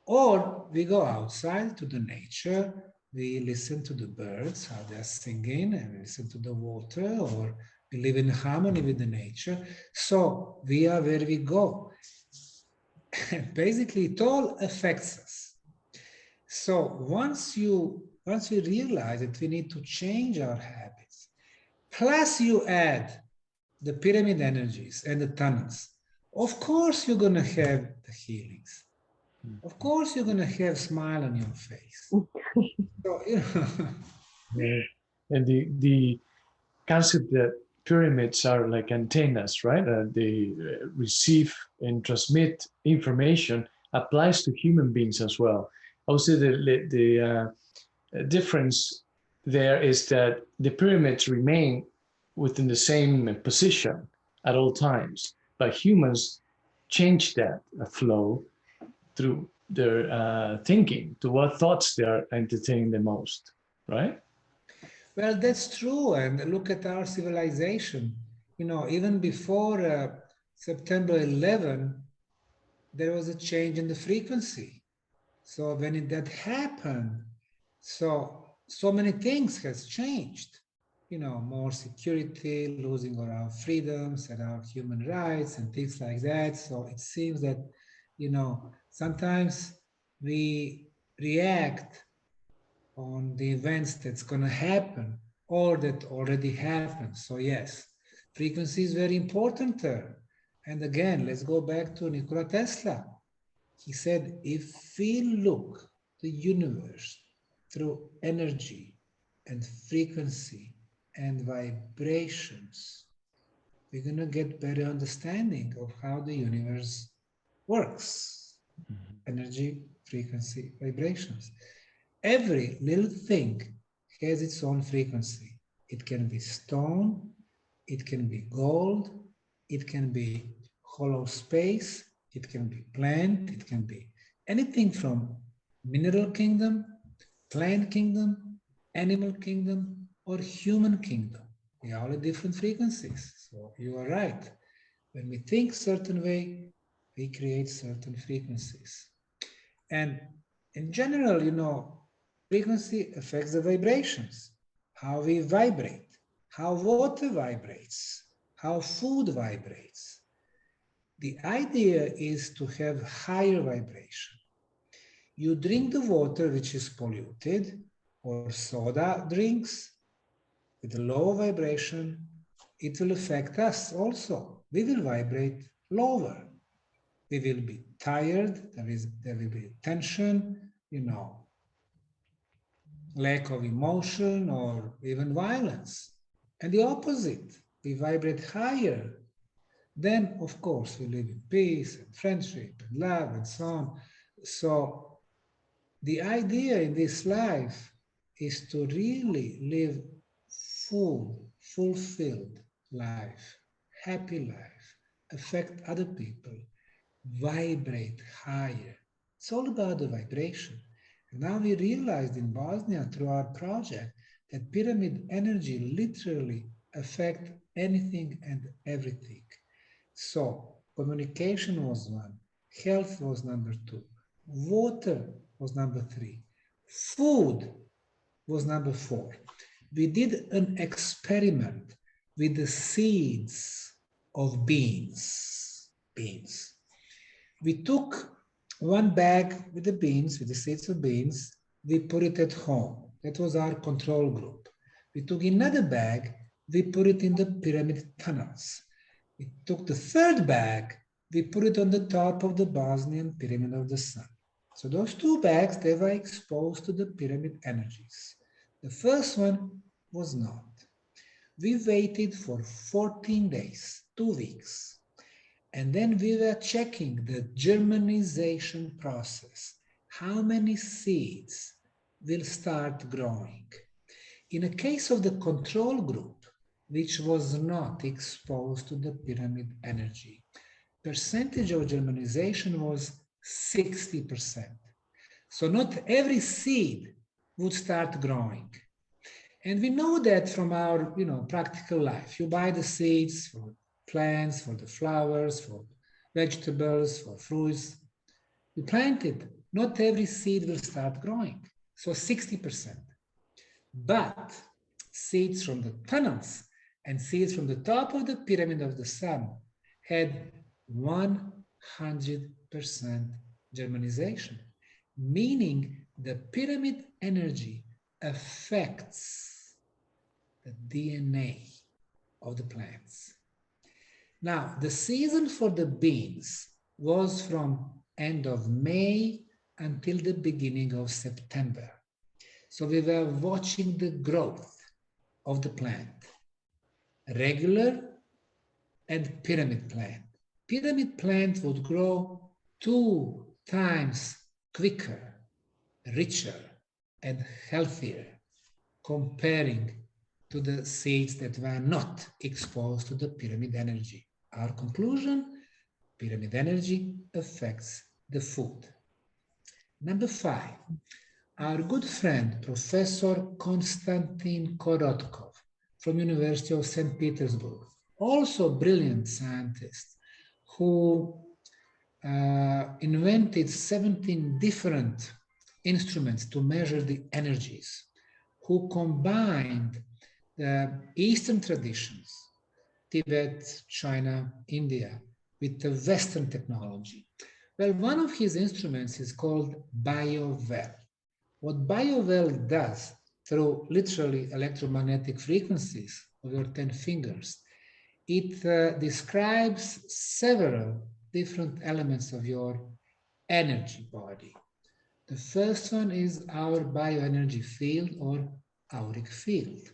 C: Or we go outside to the nature, we listen to the birds, how they're singing, and we listen to the water, or we live in harmony with the nature. So we are where we go. Basically, it all affects us. So once we realize that we need to change our habits, plus you add the pyramid energies and the tunnels, of course you're going to have the healings. Of course you're going to have a smile on your face. So,
B: Yeah. And the concept that pyramids are like antennas, right? They receive and transmit information applies to human beings as well. Also, the difference there is that the pyramids remain within the same position at all times, but humans change that flow through their thinking, to what thoughts they are entertaining the most, right?
C: Well, that's true. And look at our civilization. Even before September 11, there was a change in the frequency. So when that happened, so many things has changed. More security, losing our freedoms and our human rights and things like that. So it seems that, sometimes we react on the events that's going to happen or that already happened. So yes, frequency is very important there. And again, let's go back to Nikola Tesla. He said, if we look the universe through energy and frequency and vibrations, we're going to get better understanding of how the universe works. Energy, frequency, vibrations. Every little thing has its own frequency. It can be stone, it can be gold, it can be hollow space, it can be plant, it can be anything from mineral kingdom, plant kingdom, animal kingdom, or human kingdom. They are all at different frequencies. So you are right. When we think certain way, we create certain frequencies. And in general, you know, frequency affects the vibrations, how we vibrate, how water vibrates, how food vibrates. The idea is to have higher vibration. You drink the water which is polluted, or soda drinks with a low vibration, it will affect us also. We will vibrate lower. We will be tired, there will be tension, you know, lack of emotion or even violence. And the opposite, we vibrate higher. Then, of course, we live in peace and friendship and love and so on. So the idea in this life is to really live full, fulfilled life, happy life, affect other people, vibrate higher. It's all about the vibration. And now we realized in Bosnia through our project that pyramid energy literally affects anything and everything. So communication was one, health was number two, water was number three, food was number four. We did an experiment with the seeds of beans. We took one bag with the beans, with the seeds of beans, we put it at home. That was our control group. We took another bag, we put it in the pyramid tunnels. We took the third bag, we put it on the top of the Bosnian Pyramid of the Sun. So those two bags, they were exposed to the pyramid energies. The first one was not. We waited for 14 days, 2 weeks. And then we were checking the germinization process. How many seeds will start growing? In a case of the control group, which was not exposed to the pyramid energy, percentage of germinization was 60%. So not every seed would start growing. And we know that from our, practical life. You buy the seeds for plants, for the flowers, for vegetables, for fruits. You plant it. Not every seed will start growing. So 60%. But seeds from the tunnels and seeds from the top of the pyramid of the sun had 100% germinization, meaning the pyramid energy affects the DNA of the plants. Now, the season for the beans was from end of May until the beginning of September. So we were watching the growth of the plant, regular and pyramid plant. Pyramid plant would grow 2 times quicker, richer, and healthier, comparing to the seeds that were not exposed to the pyramid energy. Our conclusion, pyramid energy affects the food. Number 5, our good friend, Professor Konstantin Korotkov from University of St. Petersburg, also a brilliant scientist who invented 17 different instruments to measure the energies, who combined the Eastern traditions, Tibet, China, India, with the Western technology. Well, one of his instruments is called BioWell. What BioWell does through literally electromagnetic frequencies of your 10 fingers, it describes several different elements of your energy body. The first one is our bioenergy field or auric field.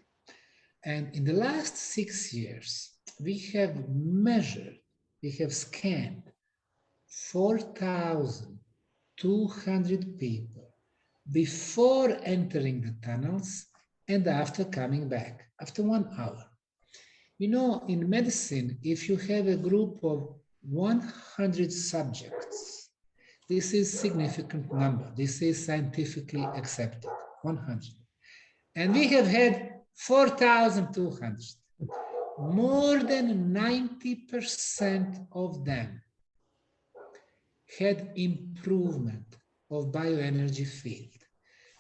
C: And in the last 6 years, we have measured, we have scanned 4,200 people before entering the tunnels and after coming back, after 1 hour. You know, in medicine, if you have a group of 100 subjects, this is a significant number. This is scientifically accepted, 100. And we have had 4,200. More than 90% of them had improvement of bioenergy field.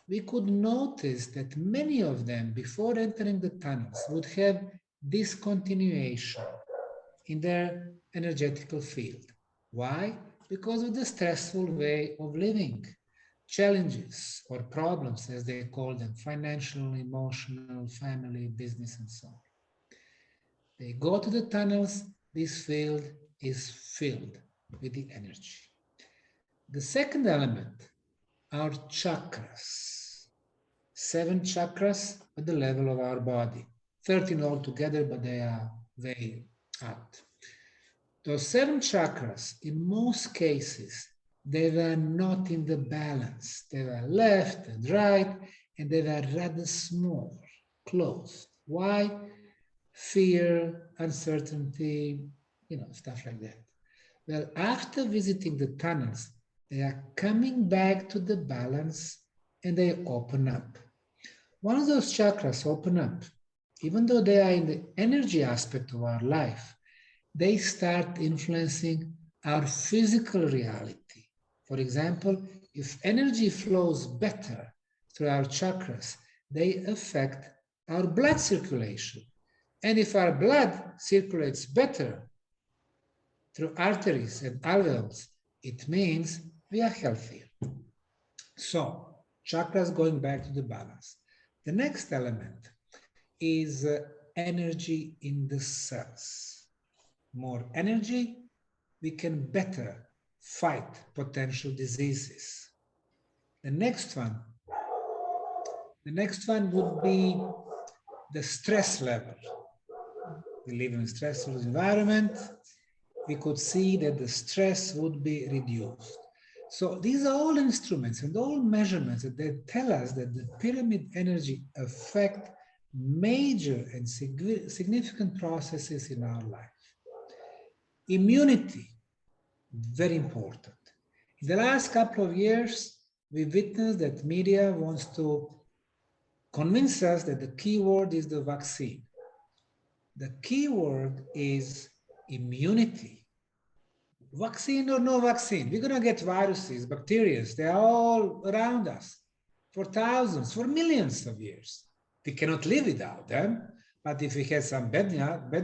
C: We could notice that many of them, before entering the tunnels, would have discontinuation in their energetical field. Why? Because of the stressful way of living, challenges or problems, as they call them, financial, emotional, family, business, and so on. They go to the tunnels, this field is filled with the energy. The second element are chakras. 7 chakras at the level of our body. 13 altogether, but they are way out. Those 7 chakras, in most cases, they were not in the balance. They were left and right, and they were rather small, closed. Why? Fear, uncertainty, stuff like that. Well, after visiting the tunnels, they are coming back to the balance and they open up. One of those chakras open up, even though they are in the energy aspect of our life, they start influencing our physical reality. For example, if energy flows better through our chakras, they affect our blood circulation. And if our blood circulates better through arteries and alveoles, it means we are healthier. So, chakras going back to the balance. The next element is energy in the cells. More energy, we can better fight potential diseases. The next one would be the stress level. We live in a stressful environment. We could see that the stress would be reduced. So these are all instruments and all measurements that they tell us that the pyramid energy affect major and significant processes in our life. Immunity, very important. In the last couple of years, we witnessed that media wants to convince us that the key word is the vaccine. The key word is immunity. Vaccine or no vaccine, we're going to get viruses, bacteria, they're all around us for thousands, for millions of years. We cannot live without them, but if we have some bad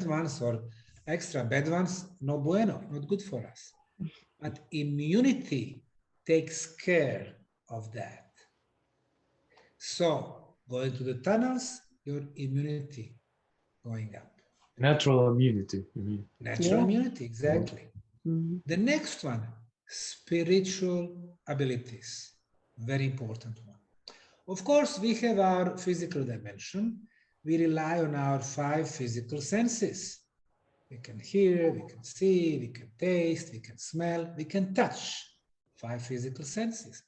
C: ones or extra bad ones, no bueno, not good for us. But immunity takes care of that. So, going to the tunnels, your immunity going up.
B: Natural immunity, you mean?
C: Natural immunity, exactly. Mm-hmm. The next one, spiritual abilities, very important one. Of course, we have our physical dimension. We rely on our 5 physical senses. We can hear, we can see, we can taste, we can smell, we can touch. 5 physical senses.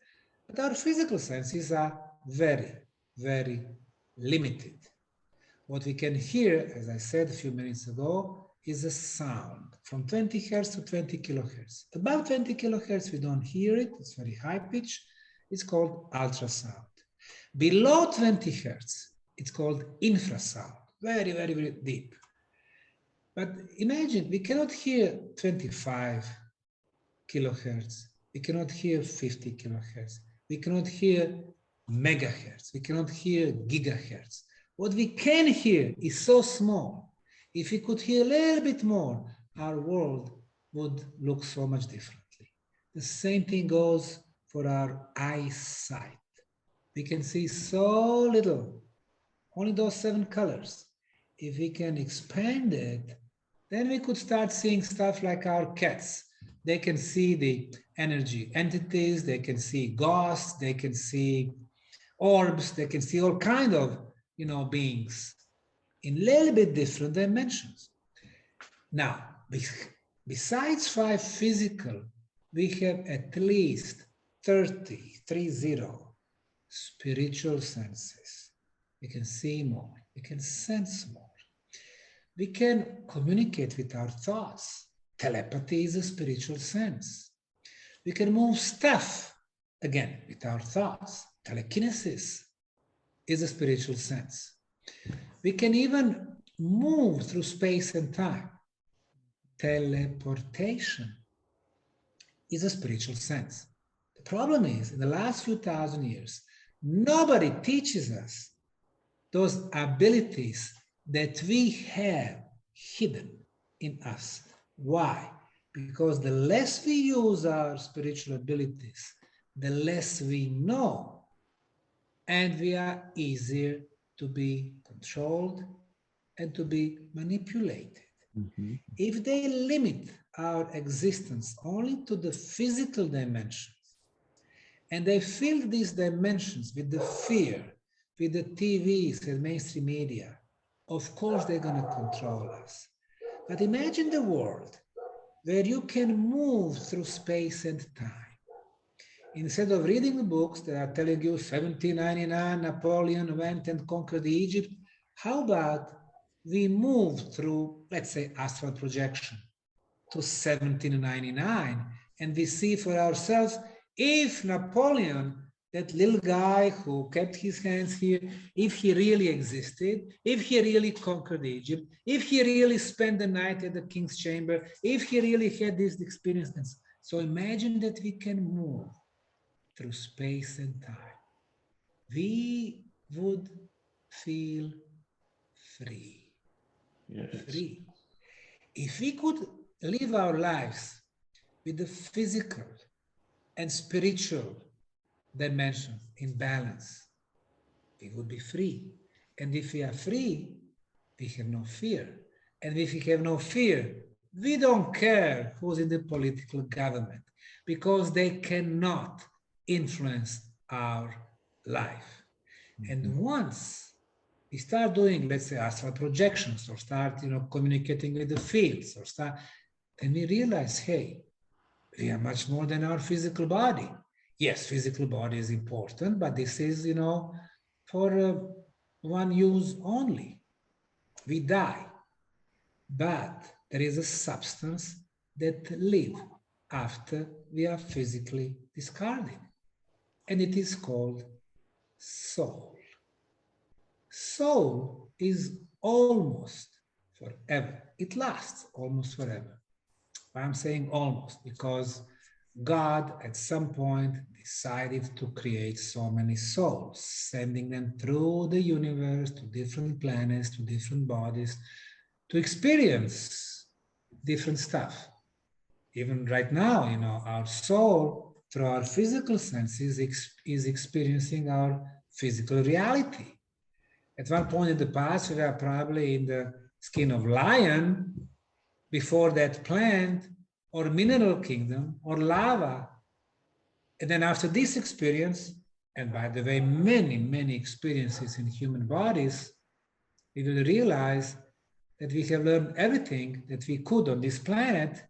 C: But our physical senses are very, very limited. What we can hear, as I said a few minutes ago, is a sound from 20 hertz to 20 kilohertz. Above 20 kilohertz, we don't hear it. It's very high pitch. It's called ultrasound. Below 20 hertz, it's called infrasound. Very, very, very deep. But imagine, we cannot hear 25 kilohertz. We cannot hear 50 kilohertz. We cannot hear megahertz. We cannot hear gigahertz. What we can hear is so small. If we could hear a little bit more, our world would look so much differently. The same thing goes for our eyesight. We can see so little, only those 7 colors. If we can expand it, then we could start seeing stuff like our cats. They can see the energy entities, they can see ghosts, they can see orbs, they can see all kinds of beings in a little bit different dimensions. Now, besides 5 physical, we have at least 30 spiritual senses. We can see more, we can sense more. We can communicate with our thoughts. Telepathy is a spiritual sense. We can move stuff, again, with our thoughts. Telekinesis is a spiritual sense. We can even move through space and time. Teleportation is a spiritual sense. The problem is, in the last few thousand years, nobody teaches us those abilities that we have hidden in us. Why? Because the less we use our spiritual abilities, the less we know, and we are easier to be controlled and to be manipulated. Mm-hmm. If they limit our existence only to the physical dimensions, and they fill these dimensions with the fear, with the TVs and mainstream media, of course they're going to control us. But imagine the world where you can move through space and time. Instead of reading the books that are telling you 1799, Napoleon went and conquered Egypt, how about we move through, let's say, astral projection to 1799, and we see for ourselves if Napoleon, that little guy who kept his hands here, if he really existed, if he really conquered Egypt, if he really spent the night at the king's chamber, if he really had these experiences. So imagine that we can move through space and time. We would feel free. Yes. Free. If we could live our lives with the physical and spiritual dimensions in balance, we would be free. And if we are free, we have no fear. And if we have no fear, we don't care who's in the political government, because they cannot influence our life. Mm-hmm. And once we start doing, let's say, astral projections, or start, communicating with the fields, or then we realize, hey, we are much more than our physical body. Yes, physical body is important, but this is, for one use only. We die, but there is a substance that lives after we are physically discarded, and it is called soul. Soul is almost forever. It lasts almost forever. I'm saying almost because God at some point decided to create so many souls, sending them through the universe to different planets, to different bodies, to experience different stuff. Even right now, our soul, through our physical senses, is experiencing our physical reality. At one point in the past, we were probably in the skin of lion, before that plant, or mineral kingdom, or lava. And then after this experience, and by the way, many, many experiences in human bodies, we will realize that we have learned everything that we could on this planet,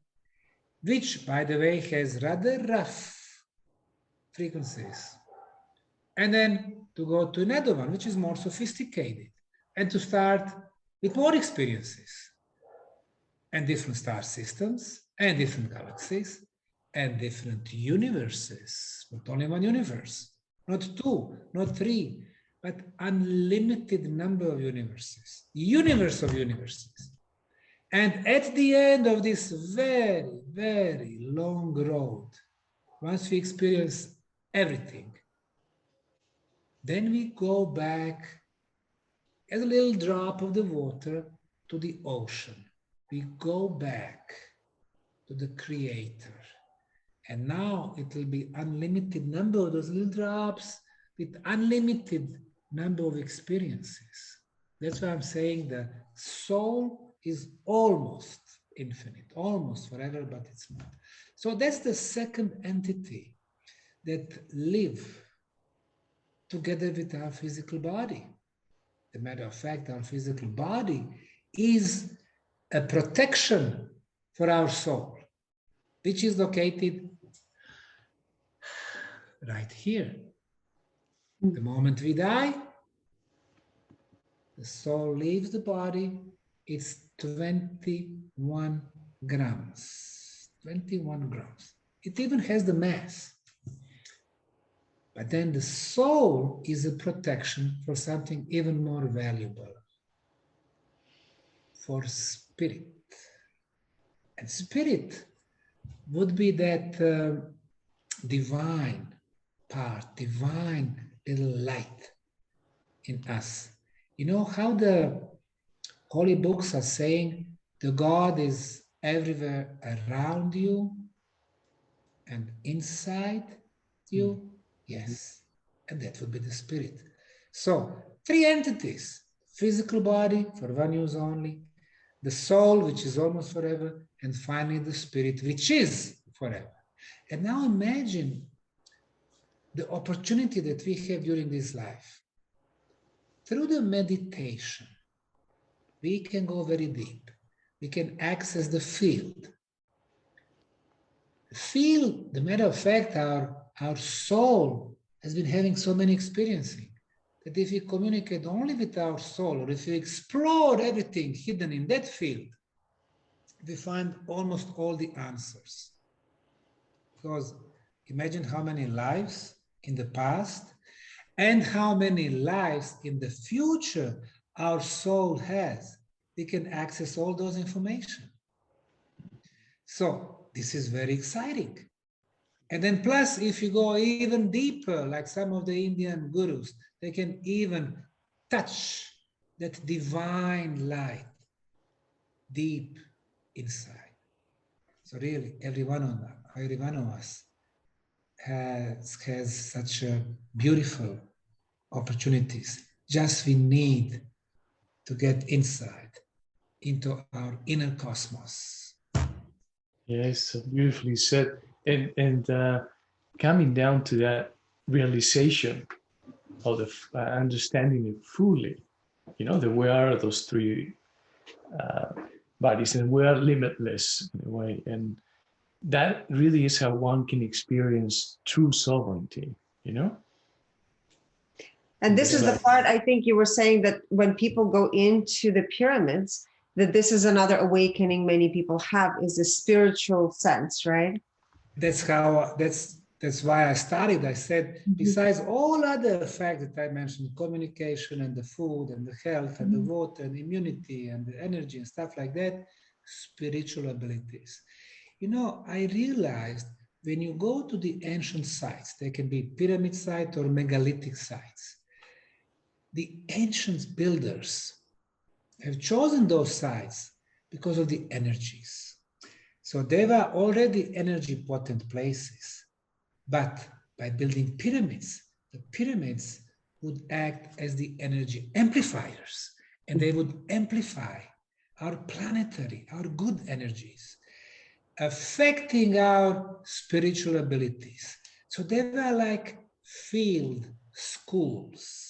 C: which, by the way, has rather rough frequencies. And then to go to another one, which is more sophisticated, and to start with more experiences, and different star systems, and different galaxies, and different universes. Not only one universe, not two, not three, but unlimited number of universes, universe of universes. And at the end of this very, very long road, once we experience everything, then we go back as a little drop of the water to the ocean. We go back to the Creator. And now it will be unlimited number of those little drops with unlimited number of experiences. That's why I'm saying the soul is almost infinite, almost forever, but it's not. So that's the second entity that live together with our physical body. As a matter of fact, our physical body is a protection for our soul, which is located right here. The moment we die, the soul leaves the body, it's 21 grams. 21 grams. It even has the mass. But then the soul is a protection for something even more valuable, for spirit. And spirit would be that divine part, divine little light in us. You know how the holy books are saying the God is everywhere around you and inside you? Yes, and that would be the spirit. So, three entities: physical body for one use only, the soul, which is almost forever, and finally the spirit, which is forever. And now imagine the opportunity that we have during this life. Through the meditation, we can go very deep. We can access the field. The matter of fact, our soul has been having so many experiences that if we communicate only with our soul, or if we explore everything hidden in that field, we find almost all the answers. Because imagine how many lives in the past and how many lives in the future our soul has. We can access all those information. So this is very exciting. And then plus, if you go even deeper, like some of the Indian gurus, they can even touch that divine light deep inside. So really, every one of us has such beautiful opportunities. Just we need to get inside into our inner cosmos.
B: Yes, beautifully said. And coming down to that realization of the understanding it fully, that we are those three bodies and we are limitless in a way. And that really is how one can experience true sovereignty,
A: And this is the part I think you were saying, that when people go into the pyramids, that this is another awakening many people have, is a spiritual sense, right?
C: That's why I started. I said, besides all other facts that I mentioned, communication and the food and the health and the water and immunity and the energy and stuff like that, spiritual abilities. I realized when you go to the ancient sites, they can be pyramid sites or megalithic sites. The ancient builders have chosen those sites because of the energies. So they were already energy potent places. But by building pyramids, the pyramids would act as the energy amplifiers, and they would amplify our planetary, our good energies, affecting our spiritual abilities. So they were like field schools.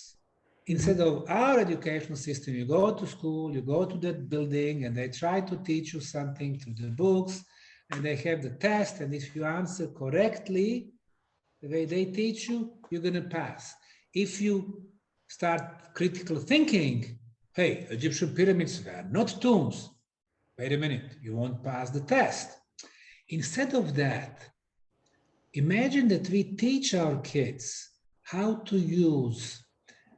C: Instead of our educational system, you go to school, you go to that building, and they try to teach you something through the books, and they have the test, and if you answer correctly, the way they teach you, you're going to pass. If you start critical thinking, hey, Egyptian pyramids were not tombs. Wait a minute, you won't pass the test. Instead of that, imagine that we teach our kids how to use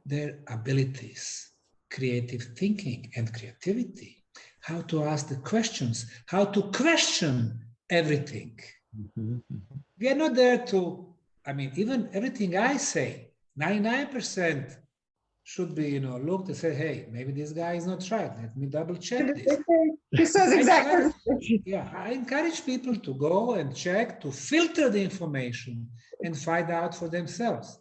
C: their abilities, creative thinking and creativity, how to ask the questions, how to question everything. We are not there to, even everything I say, 99% should be, looked and say, hey, maybe this guy is not right. Let me double check this.
A: He says exactly.
C: I encourage people to go and check, to filter the information and find out for themselves.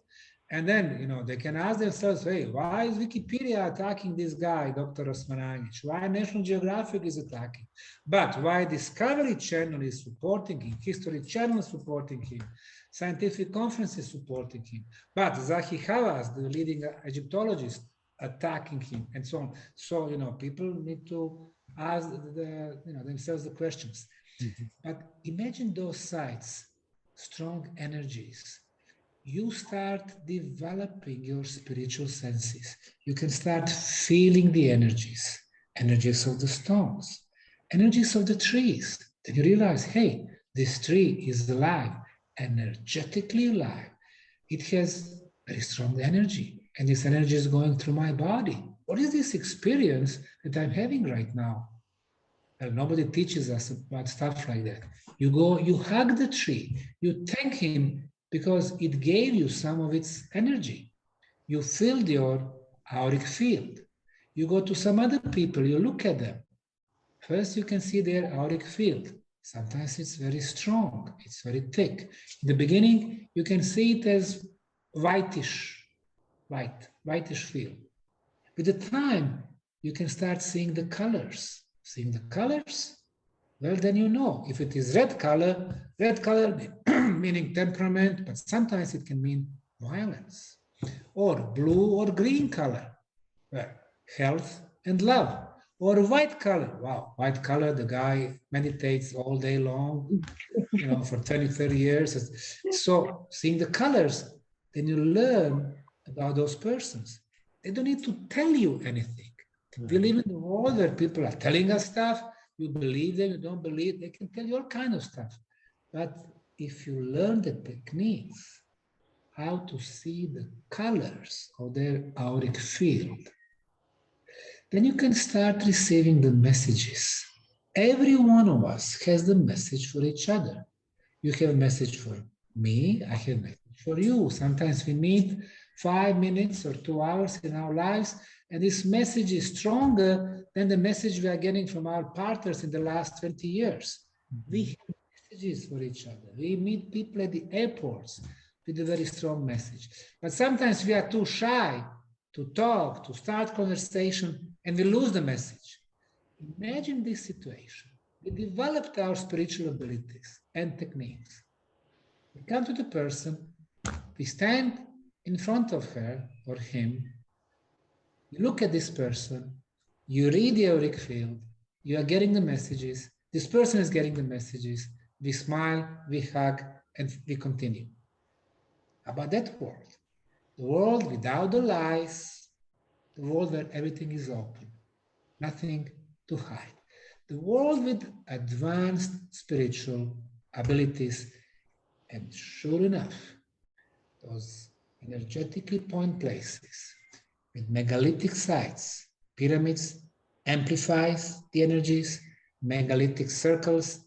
C: And then, they can ask themselves, hey, why is Wikipedia attacking this guy, Dr. Osmanagich? Why National Geographic is attacking? But why Discovery Channel is supporting him, History Channel is supporting him, Scientific Conference is supporting him, but Zahi Hawass, the leading Egyptologist, attacking him, and so on. So, people need to ask themselves the questions. But imagine those sites, strong energies. You start developing your spiritual senses. You can start feeling the energies of the stones, energies of the trees. Then you realize, hey, this tree is alive, energetically alive. It has very strong energy, and this energy is going through my body. What is this experience that I'm having right now? And nobody teaches us about stuff like that. You go, you hug the tree, you thank him because it gave you some of its energy. You filled your auric field. You go to some other people, you look at them. First, you can see their auric field. Sometimes it's very strong, it's very thick. In the beginning, you can see it as whitish field. With the time, you can start seeing the colors. Seeing the colors? Well, then you know. If it is red color meaning temperament, but sometimes it can mean violence. Or blue or green color, well, health and love. Or white color, wow, white color, the guy meditates all day long, for 20, 30 years. So seeing the colors, then you learn about those persons. They don't need to tell you anything. We live in a world where people are telling us stuff, you believe them, you don't believe, they can tell you all kinds of stuff. But if you learn the techniques, how to see the colors of their auric field, then you can start receiving the messages. Every one of us has the message for each other. You have a message for me, I have a message for you. Sometimes we meet 5 minutes or 2 hours in our lives, and this message is stronger than the message we are getting from our partners in the last 20 years. We have messages for each other. We meet people at the airports with a very strong message. But sometimes we are too shy to talk, to start conversation, and we lose the message. Imagine this situation. We developed our spiritual abilities and techniques. We come to the person, we stand in front of her or him, you look at this person, you read the auric field, you are getting the messages, this person is getting the messages, we smile, we hug, and we continue. About that world, the world without the lies, the world where everything is open, nothing to hide, the world with advanced spiritual abilities, and sure enough, those energetically point places with megalithic sites, pyramids amplifies the energies, megalithic circles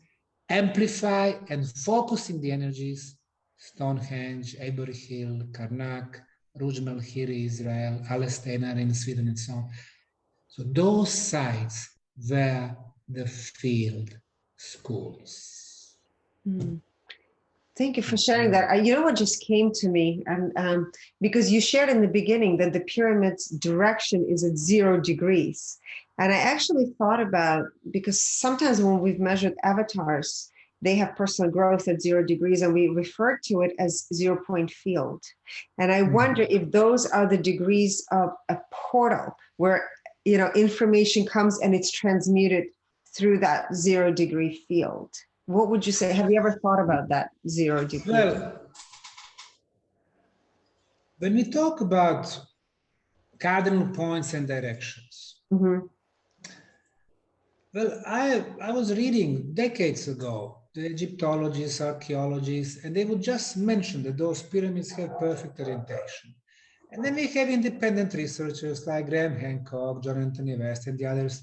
C: amplify and focusing the energies, Stonehenge, Avebury Hill, Karnak, Rujmel, Hiri, Israel, Alestenar in Sweden, and so on. So those sites were the field schools.
A: Thank you for sharing that. You know what just came to me, and because you shared in the beginning that the pyramid's direction is at 0 degrees. And I actually thought about, because sometimes when we've measured avatars, they have personal growth at 0 degrees, and we refer to it as 0-point field. And I wonder if those are the degrees of a portal where, information comes and it's transmuted through that 0-degree field. What would you say? Have you ever thought about that 0 degree?
C: Well, when we talk about cardinal points and directions, well, I was reading decades ago the Egyptologists, archaeologists, and they would just mention that those pyramids have perfect orientation. And then we have independent researchers like Graham Hancock, John Anthony West, and the others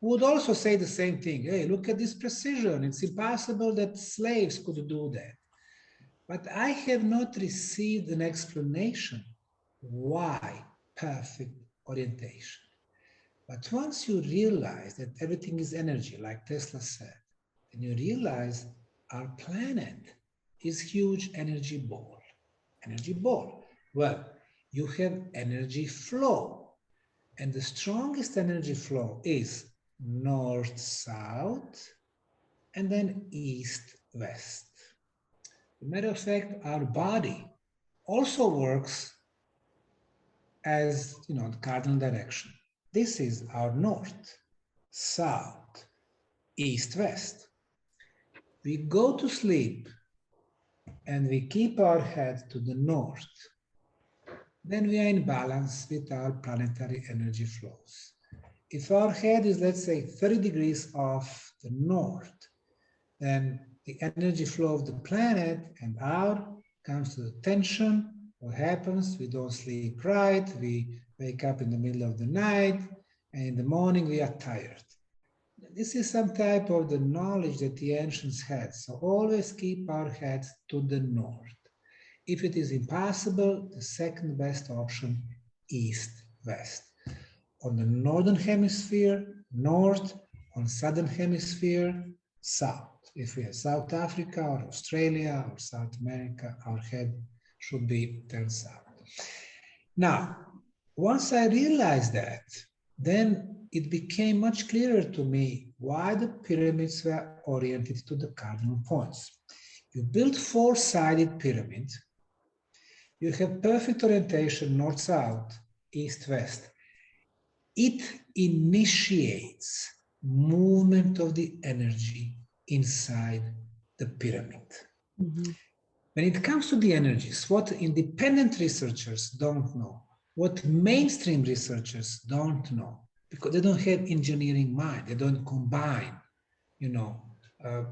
C: would also say the same thing. Hey, look at this precision. It's impossible that slaves could do that. But I have not received an explanation why perfect orientation. But once you realize that everything is energy, like Tesla said, then you realize our planet is huge energy ball. Energy ball. Well, you have energy flow. And the strongest energy flow is north-south, and then east-west. As a matter of fact, our body also works as, the cardinal direction. This is our north. south, east, west. We go to sleep and we keep our head to the north. Then we are in balance with our planetary energy flows. If our head is, let's say, 30 degrees off the north, then the energy flow of the planet and our comes to the tension. What happens? We don't sleep right, we wake up in the middle of the night, and in the morning we are tired. This is some type of the knowledge that the ancients had. So always keep our heads to the north. If it is impossible, the second best option, east-west. On the northern hemisphere, north. On southern hemisphere, south. If we have South Africa or Australia or South America, our head should be turned south. Now, once I realized that, then it became much clearer to me why the pyramids were oriented to the cardinal points. You build four-sided pyramid, you have perfect orientation north-south, east-west. It initiates movement of the energy inside the pyramid.
A: Mm-hmm.
C: When it comes to the energies, what independent researchers don't know, what mainstream researchers don't know, because they don't have engineering mind, they don't combine,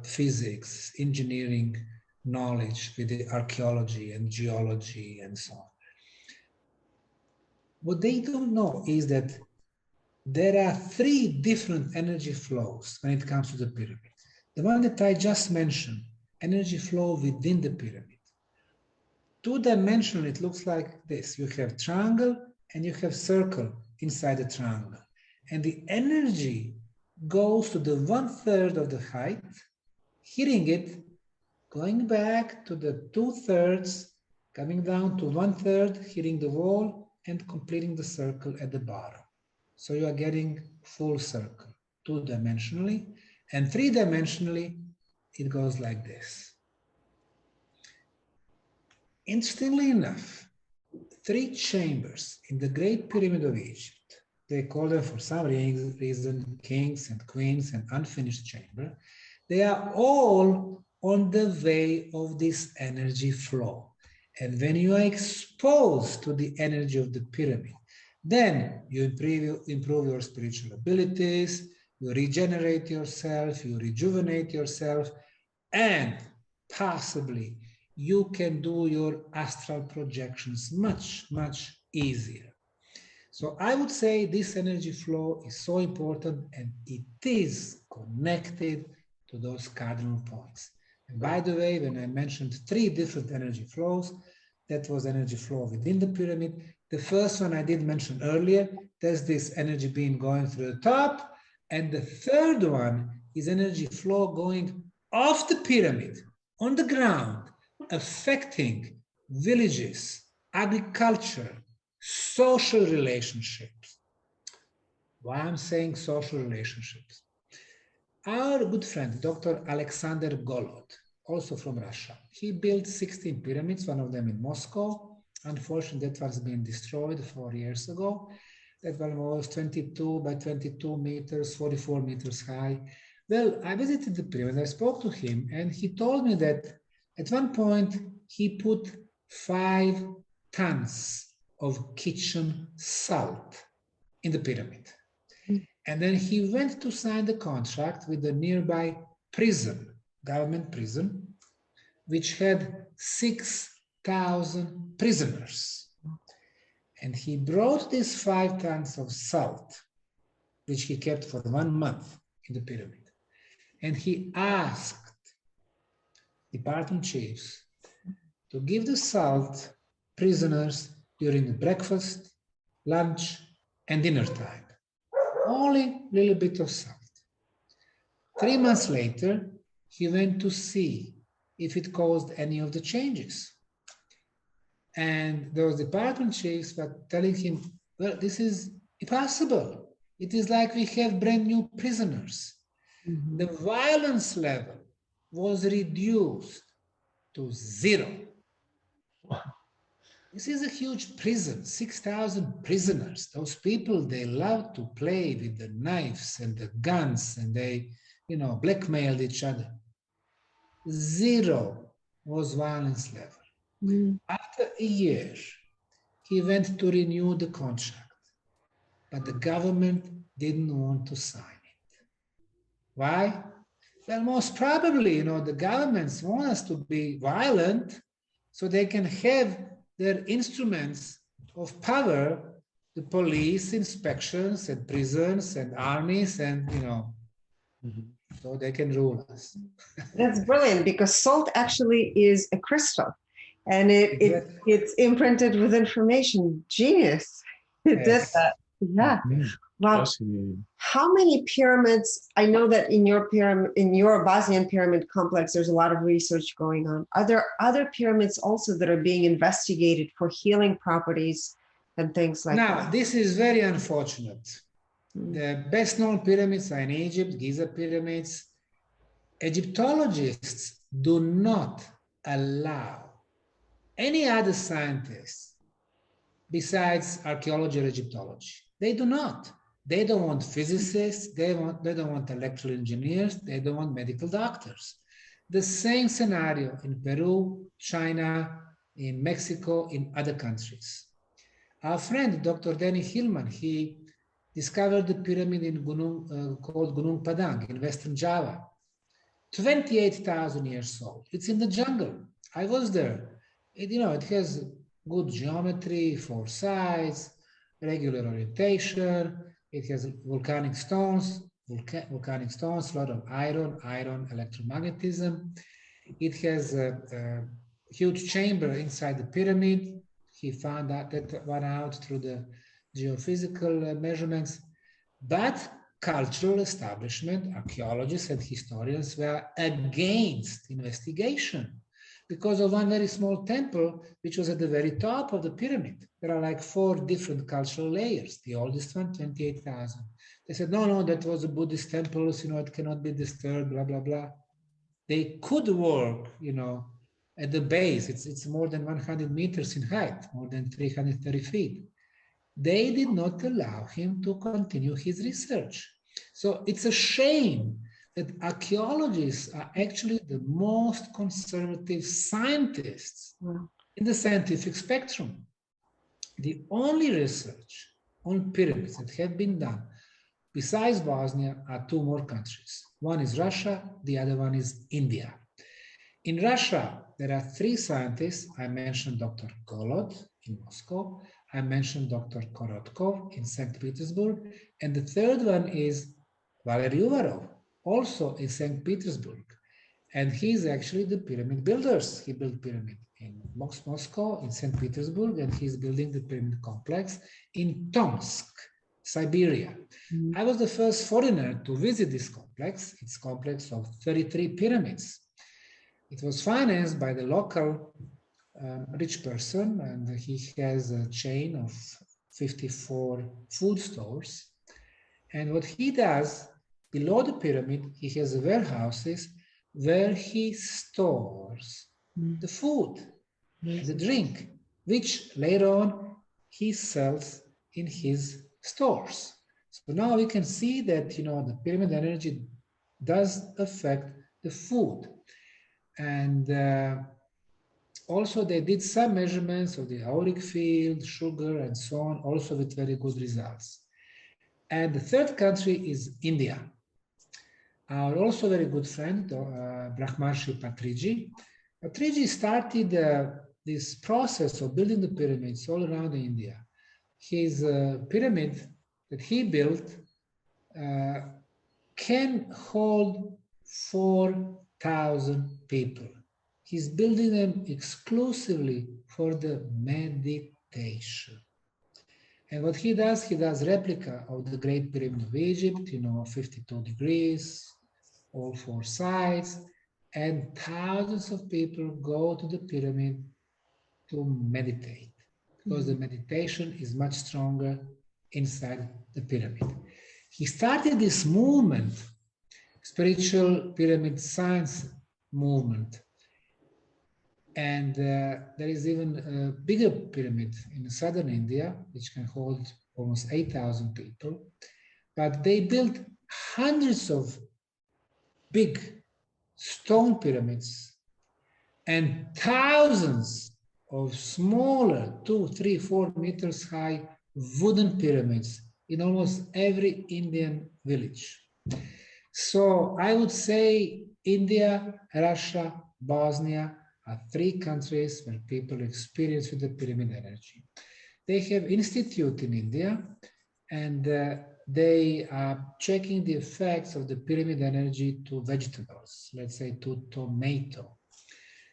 C: physics, engineering knowledge with the archaeology and geology and so on. What they don't know is that there are three different energy flows when it comes to the pyramid. The one that I just mentioned, energy flow within the pyramid. Two-dimensional, it looks like this. You have triangle and you have circle inside the triangle. And the energy goes to the 1/3 of the height, hitting it, going back to the 2/3, coming down to 1/3, hitting the wall, and completing the circle at the bottom. So you are getting full circle, two-dimensionally, and three-dimensionally, it goes like this. Interestingly enough, 3 chambers in the Great Pyramid of Egypt, they call them for some reason kings and queens and unfinished chamber, they are all on the way of this energy flow. And when you are exposed to the energy of the pyramid, then you improve your spiritual abilities, you regenerate yourself, you rejuvenate yourself, and possibly you can do your astral projections much, much easier. So I would say this energy flow is so important and it is connected to those cardinal points. And by the way, when I mentioned 3 different energy flows, that was energy flow within the pyramid. The first one I did mention earlier, there's this energy beam going through the top. And the third one is energy flow going off the pyramid, on the ground, affecting villages, agriculture, social relationships. Why I'm saying social relationships? Our good friend, Dr. Alexander Golod, also from Russia, he built 16 pyramids, one of them in Moscow. Unfortunately, that one's been destroyed 4 years ago. That one was 22 by 22 meters, 44 meters high. Well, I visited the pyramid, I spoke to him, and he told me that at one point he put 5 tons of kitchen salt in the pyramid. And then he went to sign the contract with the nearby prison, government prison, which had 6,000 prisoners. And he brought these 5 tons of salt, which he kept for 1 month in the pyramid. And he asked department chiefs to give the salt prisoners during the breakfast, lunch, and dinner time. Only a little bit of salt. 3 months later, he went to see if it caused any of the changes. And those department chiefs were telling him, well, this is impossible. It is like we have brand new prisoners. Mm-hmm. The violence level was reduced to 0.
B: Wow.
C: This is a huge prison, 6,000 prisoners. Those people, they love to play with the knives and the guns, and they, blackmailed each other. Zero was violence level.
A: Mm.
C: After a year, he went to renew the contract, but the government didn't want to sign it. Why? Well, most probably, the governments want us to be violent so they can have their instruments of power, the police, inspections, and prisons, and armies, and, so they can rule us.
A: That's brilliant, because salt actually is a crystal, and it's imprinted with information. Genius. It did that. Yeah. Wow. How many pyramids? I know that in your Bosnian pyramid complex, there's a lot of research going on. Are there other pyramids also that are being investigated for healing properties and things like that?
C: Now, this is very unfortunate. The best known pyramids are in Egypt, Giza pyramids. Egyptologists do not allow any other scientists besides archaeology or Egyptology. They do not. They don't want physicists, they don't want electrical engineers, they don't want medical doctors. The same scenario in Peru, China, in Mexico, in other countries. Our friend, Dr. Danny Hillman, he discovered the pyramid in called Gunung Padang in Western Java. 28,000 years old. It's in the jungle. I was there. It has good geometry, 4 sides, regular orientation. It has volcanic stones, a lot of iron electromagnetism. It has a huge chamber inside the pyramid. He found that one out through the geophysical measurements. But cultural establishment, archaeologists and historians were against investigation because of one very small temple, which was at the very top of the pyramid. There are like 4 different cultural layers. The oldest one, 28,000. They said, no, that was a Buddhist temple, it cannot be disturbed, blah, blah, blah. They could work, at the base. It's more than 100 meters in height, more than 330 feet. They did not allow him to continue his research. So it's a shame that archaeologists are actually the most conservative scientists in the scientific spectrum. The only research on pyramids that have been done besides Bosnia are 2 more countries. One is Russia, the other one is India. In Russia, there are 3 scientists. I mentioned Dr. Golod in Moscow. I mentioned Dr. Korotkov in St. Petersburg. And the third one is Valery Uvarov, also in St. Petersburg. And he's actually the pyramid builders. He built pyramid in Moscow, in St. Petersburg, and he's building the pyramid complex in Tomsk, Siberia. I was the first foreigner to visit this complex. It's a complex of 33 pyramids. It was financed by the local rich person, and he has a chain of 54 food stores. And what he does, below the pyramid, he has warehouses where he stores the food, the drink, which later on he sells in his stores. So now we can see that, the pyramid energy does affect the food. And also they did some measurements of the auric field, sugar, and so on, also with very good results. And the third country is India. Our also very good friend, Brahmarshi Patriji. Patriji started this process of building the pyramids all around India. His pyramid that he built can hold 4,000 people. He's building them exclusively for the meditation. And what he does replica of the Great Pyramid of Egypt, 52 degrees, all 4 sides, and thousands of people go to the pyramid to meditate, because the meditation is much stronger inside the pyramid. He started this movement, spiritual pyramid science movement, And there is even a bigger pyramid in southern India, which can hold almost 8,000 people. But they built hundreds of big stone pyramids and thousands of smaller 2, 3, 4 meters high wooden pyramids in almost every Indian village. So I would say India, Russia, Bosnia are 3 countries where people experience with the pyramid energy. They have institute in India, and they are checking the effects of the pyramid energy to vegetables, let's say to tomato.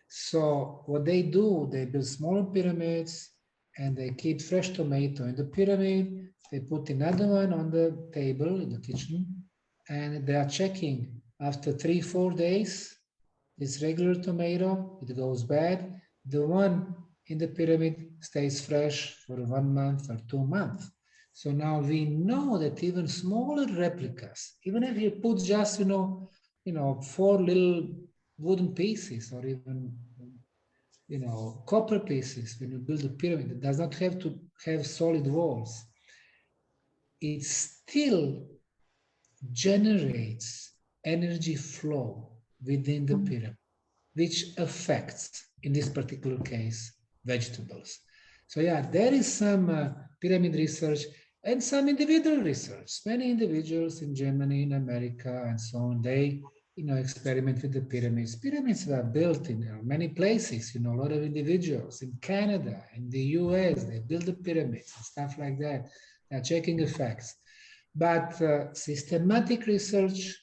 C: So what they do, they build smaller pyramids and they keep fresh tomato in the pyramid. They put another one on the table in the kitchen, and they are checking after 3-4 days, this regular tomato, it goes bad. The one in the pyramid stays fresh for 1 month or 2 months. So now we know that even smaller replicas, even if you put just, 4 little wooden pieces or even, copper pieces, when you build a pyramid, it does not have to have solid walls. It still generates energy flow within the pyramid, which affects, in this particular case, vegetables. So yeah, there is some pyramid research and some individual research. Many individuals in Germany, in America, and so on, they experiment with the pyramids. Pyramids were built in many places, a lot of individuals in Canada, in the US, they build the pyramids and stuff like that. They're checking effects. But systematic research,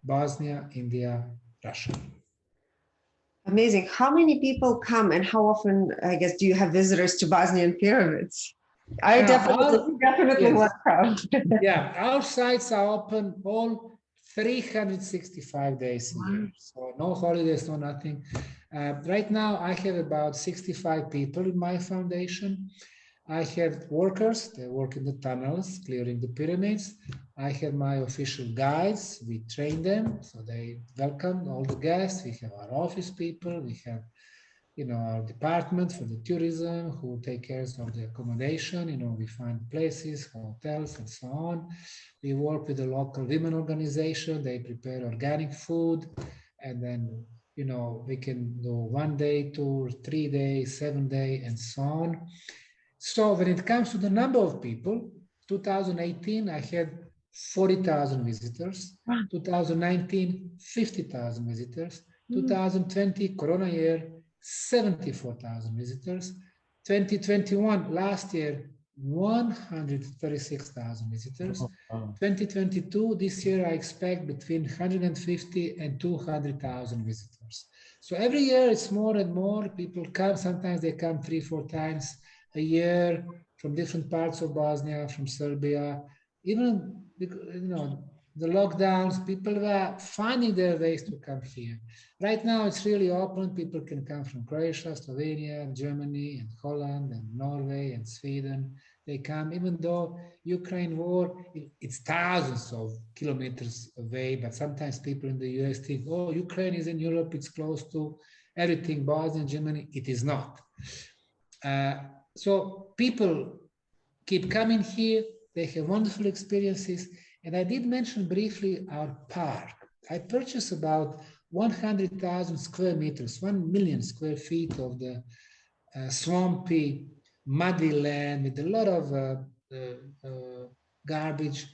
C: Bosnia, India, Russia.
A: Amazing. How many people come and how often, I guess, do you have visitors to Bosnian pyramids? I definitely want to come.
C: Yeah, our sites are open all 365 days a year. So no holidays, no nothing. Right now, I have about 65 people in my foundation. I have workers, they work in the tunnels, clearing the pyramids. I have my official guides, we train them, so they welcome all the guests. We have our office people, we have our department for the tourism who take care of the accommodation, we find places, hotels, and so on. We work with the local women organization, they prepare organic food, and then we can do 1 day tour, 3 days, 7 day, and so on. So when it comes to the number of people, 2018, I had 40,000 visitors. 2019, 50,000 visitors. 2020, Corona year, 74,000 visitors. 2021, last year, 136,000 visitors. 2022, this year, I expect between 150 and 200,000 visitors. So every year, it's more and more people come. Sometimes they come 3-4 times a year from different parts of Bosnia, from Serbia. Even, the lockdowns, people were finding their ways to come here. Right now, it's really open. People can come from Croatia, Slovenia, Germany, and Holland, and Norway, and Sweden. They come, even though Ukraine war, it's thousands of kilometers away, but sometimes people in the US think, oh, Ukraine is in Europe, it's close to everything, Bosnia, Germany. It is not. So people keep coming here, they have wonderful experiences. And I did mention briefly our park. I purchased about 100,000 square meters, 1 million square feet of the swampy, muddy land with a lot of garbage.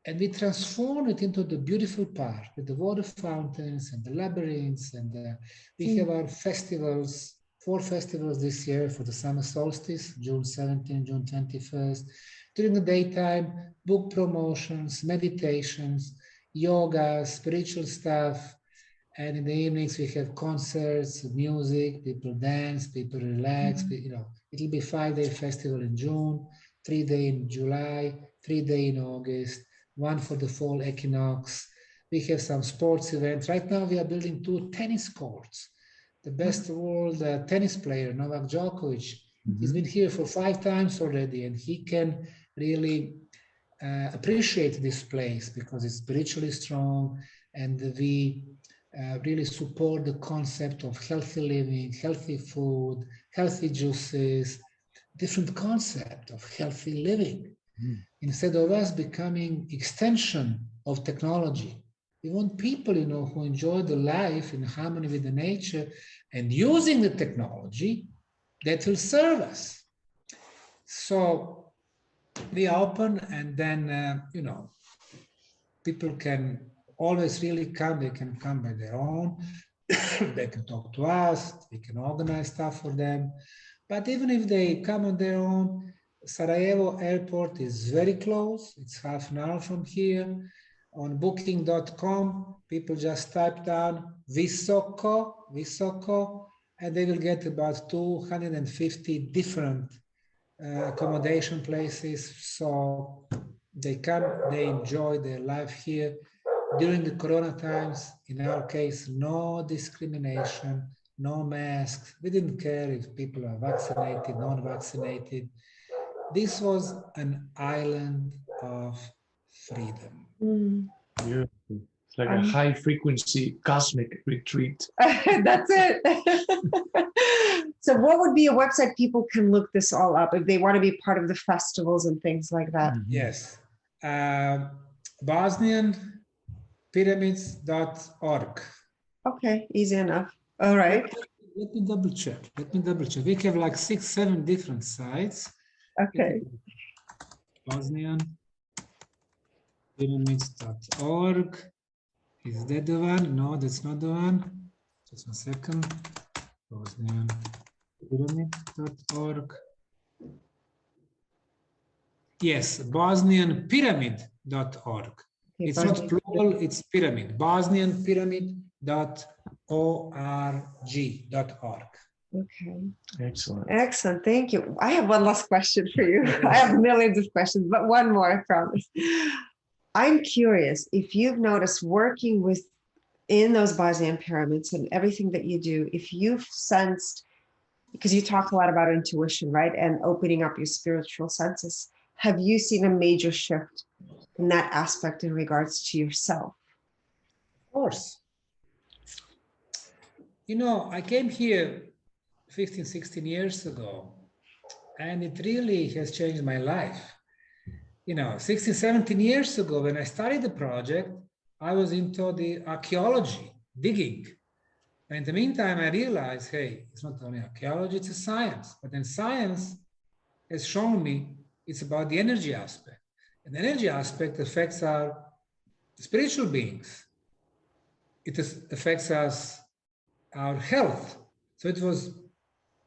C: And we transformed it into the beautiful park with the water fountains and the labyrinths. And we have our festivals, 4 festivals this year for the summer solstice, June 17th, June 21st. During the daytime, book promotions, meditations, yoga, spiritual stuff. And in the evenings, we have concerts, music, people dance, people relax. It'll be 5-day festival in June, 3-day in July, 3-day in August, 1 for the fall equinox. We have some sports events. Right now, we are building 2 tennis courts. The best world tennis player, Novak Djokovic, he's been here for 5 times already, and he can really appreciate this place because it's spiritually strong, and we really support the concept of healthy living, healthy food, healthy juices, different concept of healthy living. Instead of us becoming extension of technology. We want people, who enjoy the life in harmony with the nature and using the technology that will serve us. So we open, and then, people can always really come. They can come by their own. They can talk to us. We can organize stuff for them. But even if they come on their own, Sarajevo airport is very close. It's half an hour from here. On booking.com, people just type down Visoko, and they will get about 250 different accommodation places. So they come, they enjoy their life here. During the Corona times, in our case, no discrimination, no masks. We didn't care if people are vaccinated, non-vaccinated. This was an island of freedom.
B: Beautiful. It's like a high frequency cosmic retreat.
A: That's it. So what would be a website people can look this all up if they want to be part of the festivals and things like that?
C: Yes. Bosnian-pyramids.org.
A: Okay, easy enough. All right.
C: Let me double check. We have like 6-7 different sites.
A: Okay.
C: Bosnian-pyramids.org. Is that the one? No, that's not the one. Just 1 second. Bosnian-pyramid.org. Yes, Bosnian-pyramid.org. It's not plural, it's pyramid. Bosnian-pyramid.org.org.
A: Okay.
B: Excellent.
A: Excellent. Thank you. I have one last question for you. I have millions of questions, but one more, I promise. I'm curious if you've noticed working in those Bosnian pyramids and everything that you do, if you've sensed, because you talk a lot about intuition, right? And opening up your spiritual senses. Have you seen a major shift in that aspect in regards to yourself?
C: Of course. I came here 15, 16 years ago, and it really has changed my life. 16, 17 years ago, when I started the project, I was into the archaeology, digging. And in the meantime, I realized, hey, it's not only archaeology, it's a science. But then science has shown me it's about the energy aspect. And the energy aspect affects our spiritual beings. It affects our health. So it was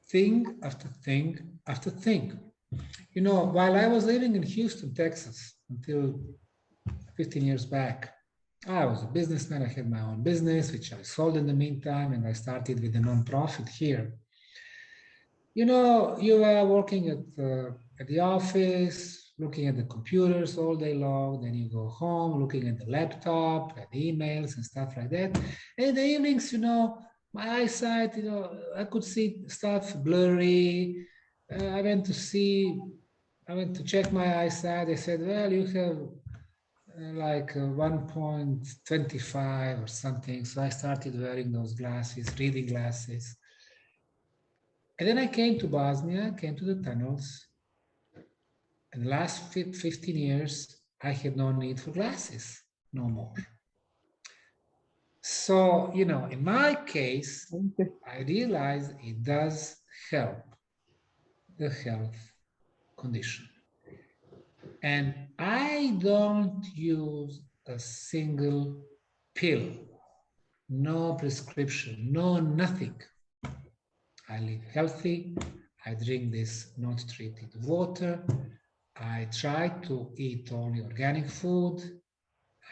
C: thing after thing after thing. While I was living in Houston, Texas, until 15 years back, I was a businessman. I had my own business, which I sold in the meantime, and I started with a nonprofit here. You are working at the office, looking at the computers all day long. Then you go home, looking at the laptop, at emails and stuff like that. And in the evenings, my eyesight, I could see stuff blurry. I went to check my eyesight. They said, well, you have like 1.25 or something. So I started wearing those glasses, reading glasses. And then I came to Bosnia, came to the tunnels. And the last 15 years, I had no need for glasses, no more. So, in my case, I realized it does help the health condition. And I don't use a single pill, no prescription, no nothing. I live healthy. I drink this not treated water. I try to eat only organic food.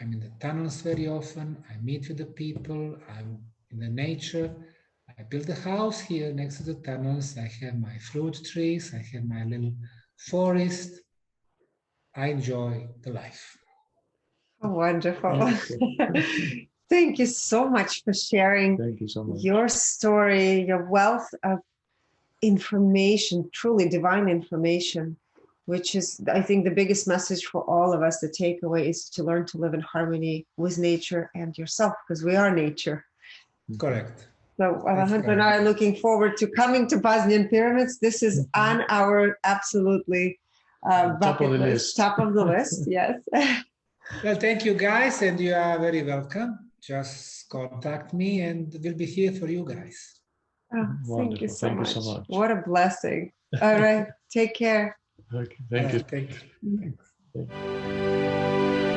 C: I'm in the tunnels very often. I meet with the people. I'm in the nature. I built a house here next to the tunnels. I have my fruit trees. I have my little forest. I enjoy the life.
A: Oh, wonderful. Thank you so much for sharing your story, your wealth of information, truly divine information, which is, I think, the biggest message for all of us. The takeaway is to learn to live in harmony with nature and yourself, because we are nature.
C: Correct.
A: So Alejandro and I are looking forward to coming to Bosnian pyramids. This is on our absolutely
B: Top of the list.
A: Top of the list, yes.
C: Well, thank you guys, and you are very welcome. Just contact me and we'll be here for you guys.
A: Oh, thank you
B: Wonderful.
A: so
B: Thank
A: much.
B: you so much.
A: What a blessing. All right, take care.
B: Okay, thank you.
C: Thank you. Thanks.
B: Thank you.